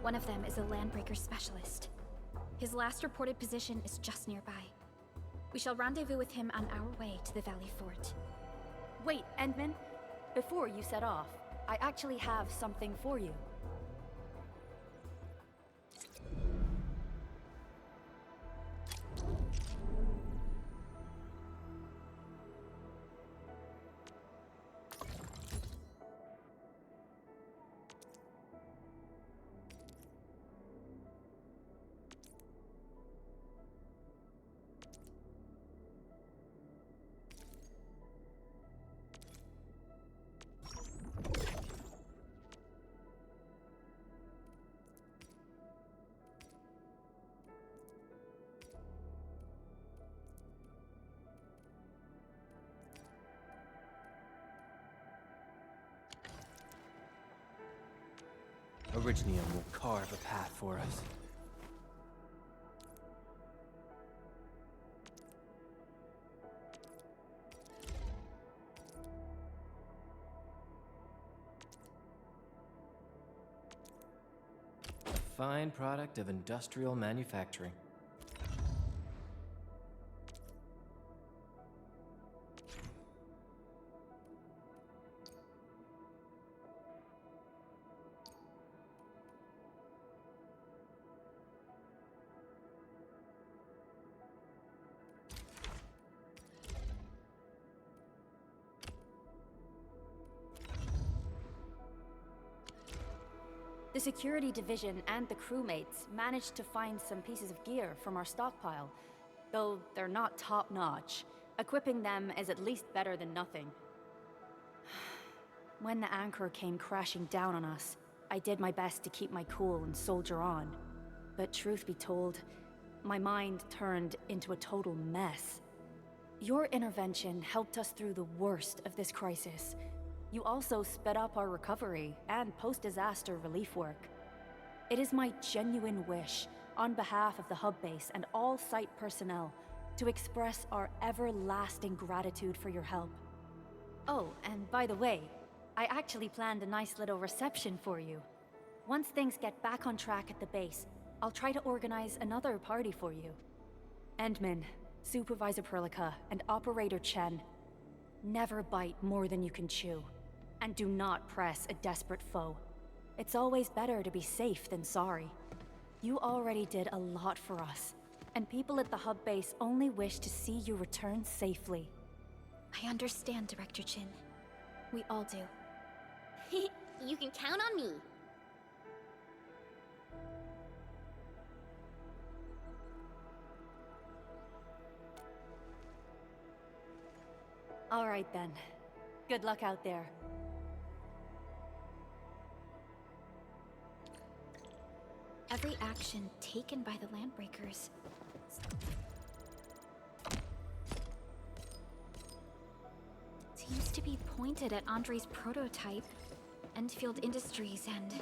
One of them is a Landbreaker specialist. His last reported position is just nearby. We shall rendezvous with him on our way to the Valley Fort. Wait, Endman, before you set off, I actually have something for you. Originium will carve a path for us. A fine product of industrial manufacturing. The security division and the crewmates managed to find some pieces of gear from our stockpile, though they're not top-notch. Equipping them is at least better than nothing. When the anchor came crashing down on us, I did my best to keep my cool and soldier on. But truth be told, my mind turned into a total mess. Your intervention helped us through the worst of this crisis. You also sped up our recovery and post-disaster relief work. It is my genuine wish, on behalf of the hub base and all site personnel, to express our everlasting gratitude for your help. Oh, and by the way, I actually planned a nice little reception for you. Once things get back on track at the base, I'll try to organize another party for you. Endman, Supervisor Perlica, and Operator Chen, never bite more than you can chew. And do not press a desperate foe. It's always better to be safe than sorry. You already did a lot for us, and people at the hub base only wish to see you return safely. I understand, Director Chin. We all do. You can count on me. All right then. Good luck out there. Every action taken by the Landbreakers seems to be pointed at Andre's prototype, Endfield Industries, and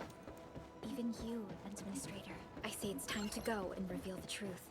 Even you, Administrator. I say it's time to go and reveal the truth.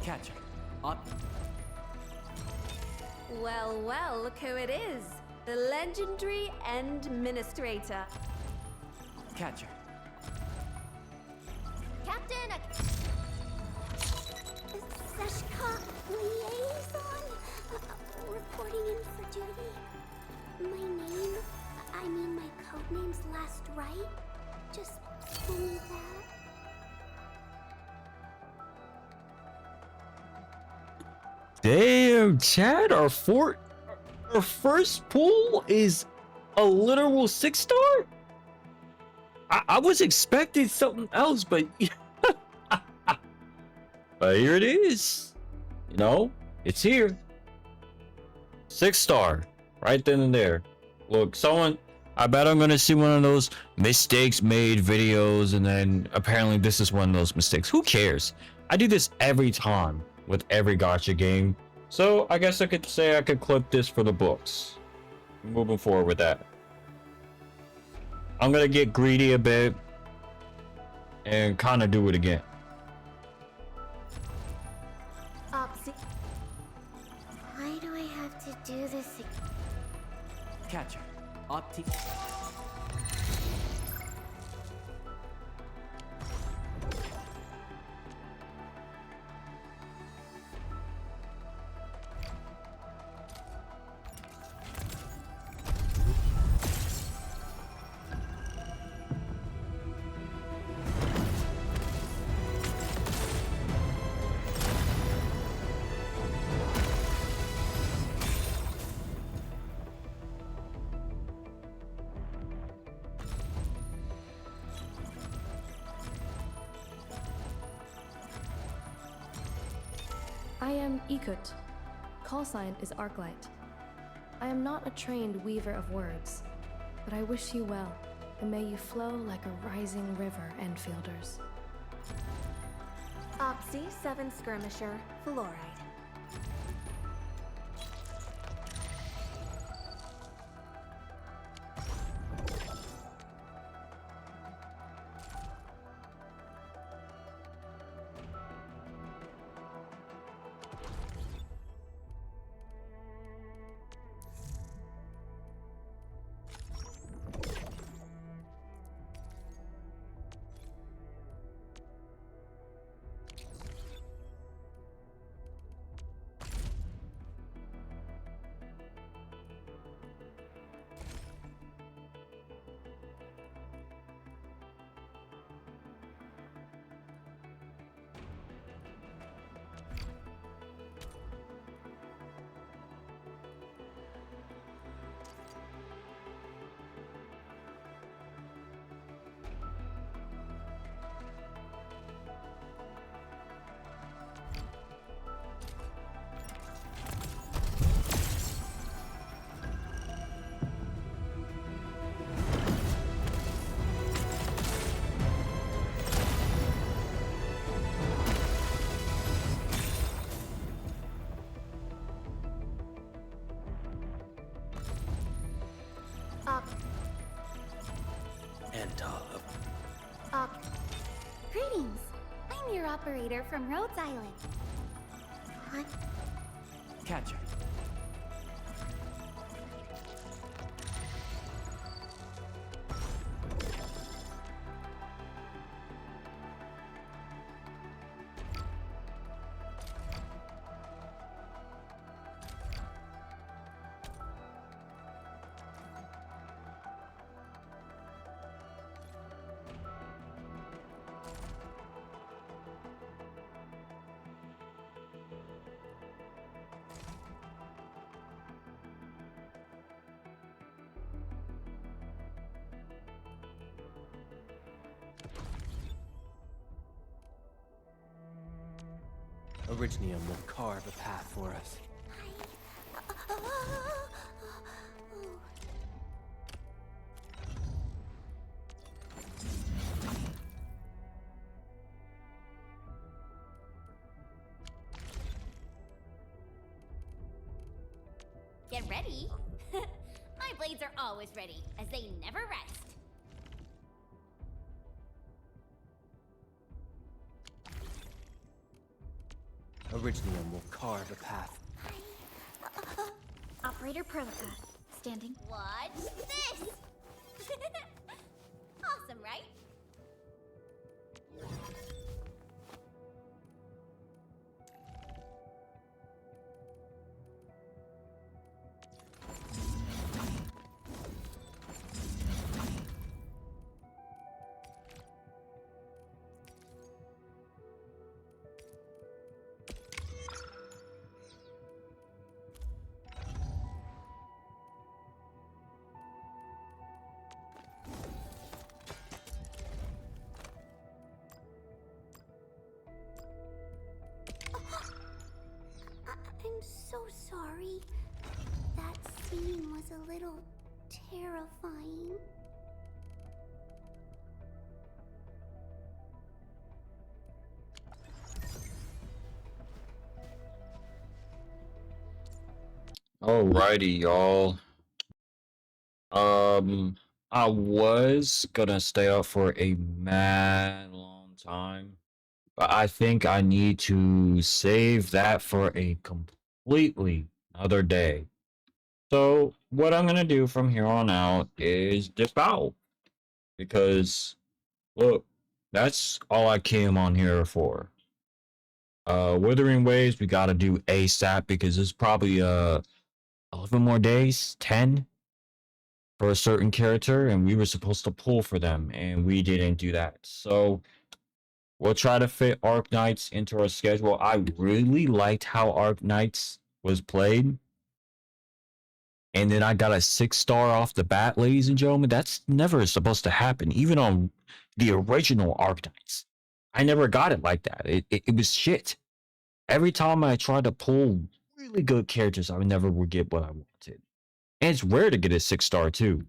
Catcher. Up. Well, well, look who it is. The legendary Administrator. Catcher. Captain, Seshka Liaison, reporting in for duty. My name, I mean my codename's last right. Just tell me that. Damn, Chad, our first pull is a literal 6-star? I was expecting something else, but but here it is. You know, it's here. 6-star, right then and there. Look, I bet I'm gonna see one of those mistakes made videos, and then apparently this is one of those mistakes. Who cares? I do this every time with every gacha game, so I guess I could say I could clip this for the books. Moving forward with that, I'm gonna get greedy a bit and kind of do it again. Why do I have to do this again? Catcher. Opti. I am Ikut. Call sign is Arklight. I am not a trained weaver of words, but I wish you well, and may you flow like a rising river, Enfielders. Opsy 7 Skirmisher, Fluoride. Greetings. I'm your operator from Rhodes Island. What? Catch her. Orignium will carve a path for us. Get ready. My blades are always ready, as they never rest. Orignium will carve a path. Operator Perlica, standing. Watch this! Awesome, right? I'm so sorry. That scene was a little terrifying. Alrighty, y'all. I was gonna stay up for a mad long time, but I think I need to save that for a completely other day. So what I'm gonna do from here on out is dip out, because look, that's all I came on here for. Withering Waves we gotta do ASAP because there's probably 11 more days, 10 for a certain character, and we were supposed to pull for them, and we didn't do that. So we'll try to fit Arknights into our schedule. I really liked how Arknights was played. And then I got a 6-star off the bat, ladies and gentlemen. That's never supposed to happen, even on the original Arknights. I never got it like that. It was shit. every time I try to pull really good characters, I would never would get what I wanted. And it's rare to get a 6-star too.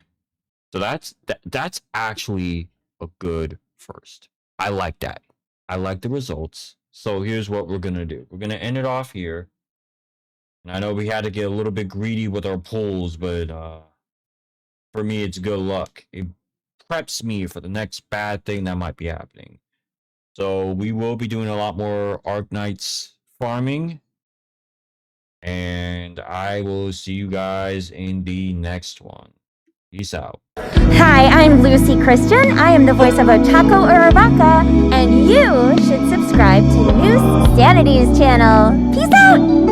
So that's actually a good first. I like that. I like the results. So here's what we're gonna do. We're gonna end it off here. And I know we had to get a little bit greedy with our pulls, but for me it's good luck. It preps me for the next bad thing that might be happening. So we will be doing a lot more Arknights farming. And I will see you guys in the next one. Peace out. Hi, I'm Lucy Christian. I am the voice of Ochako Uraraka, and you should subscribe to Neusxanity's channel. Peace out!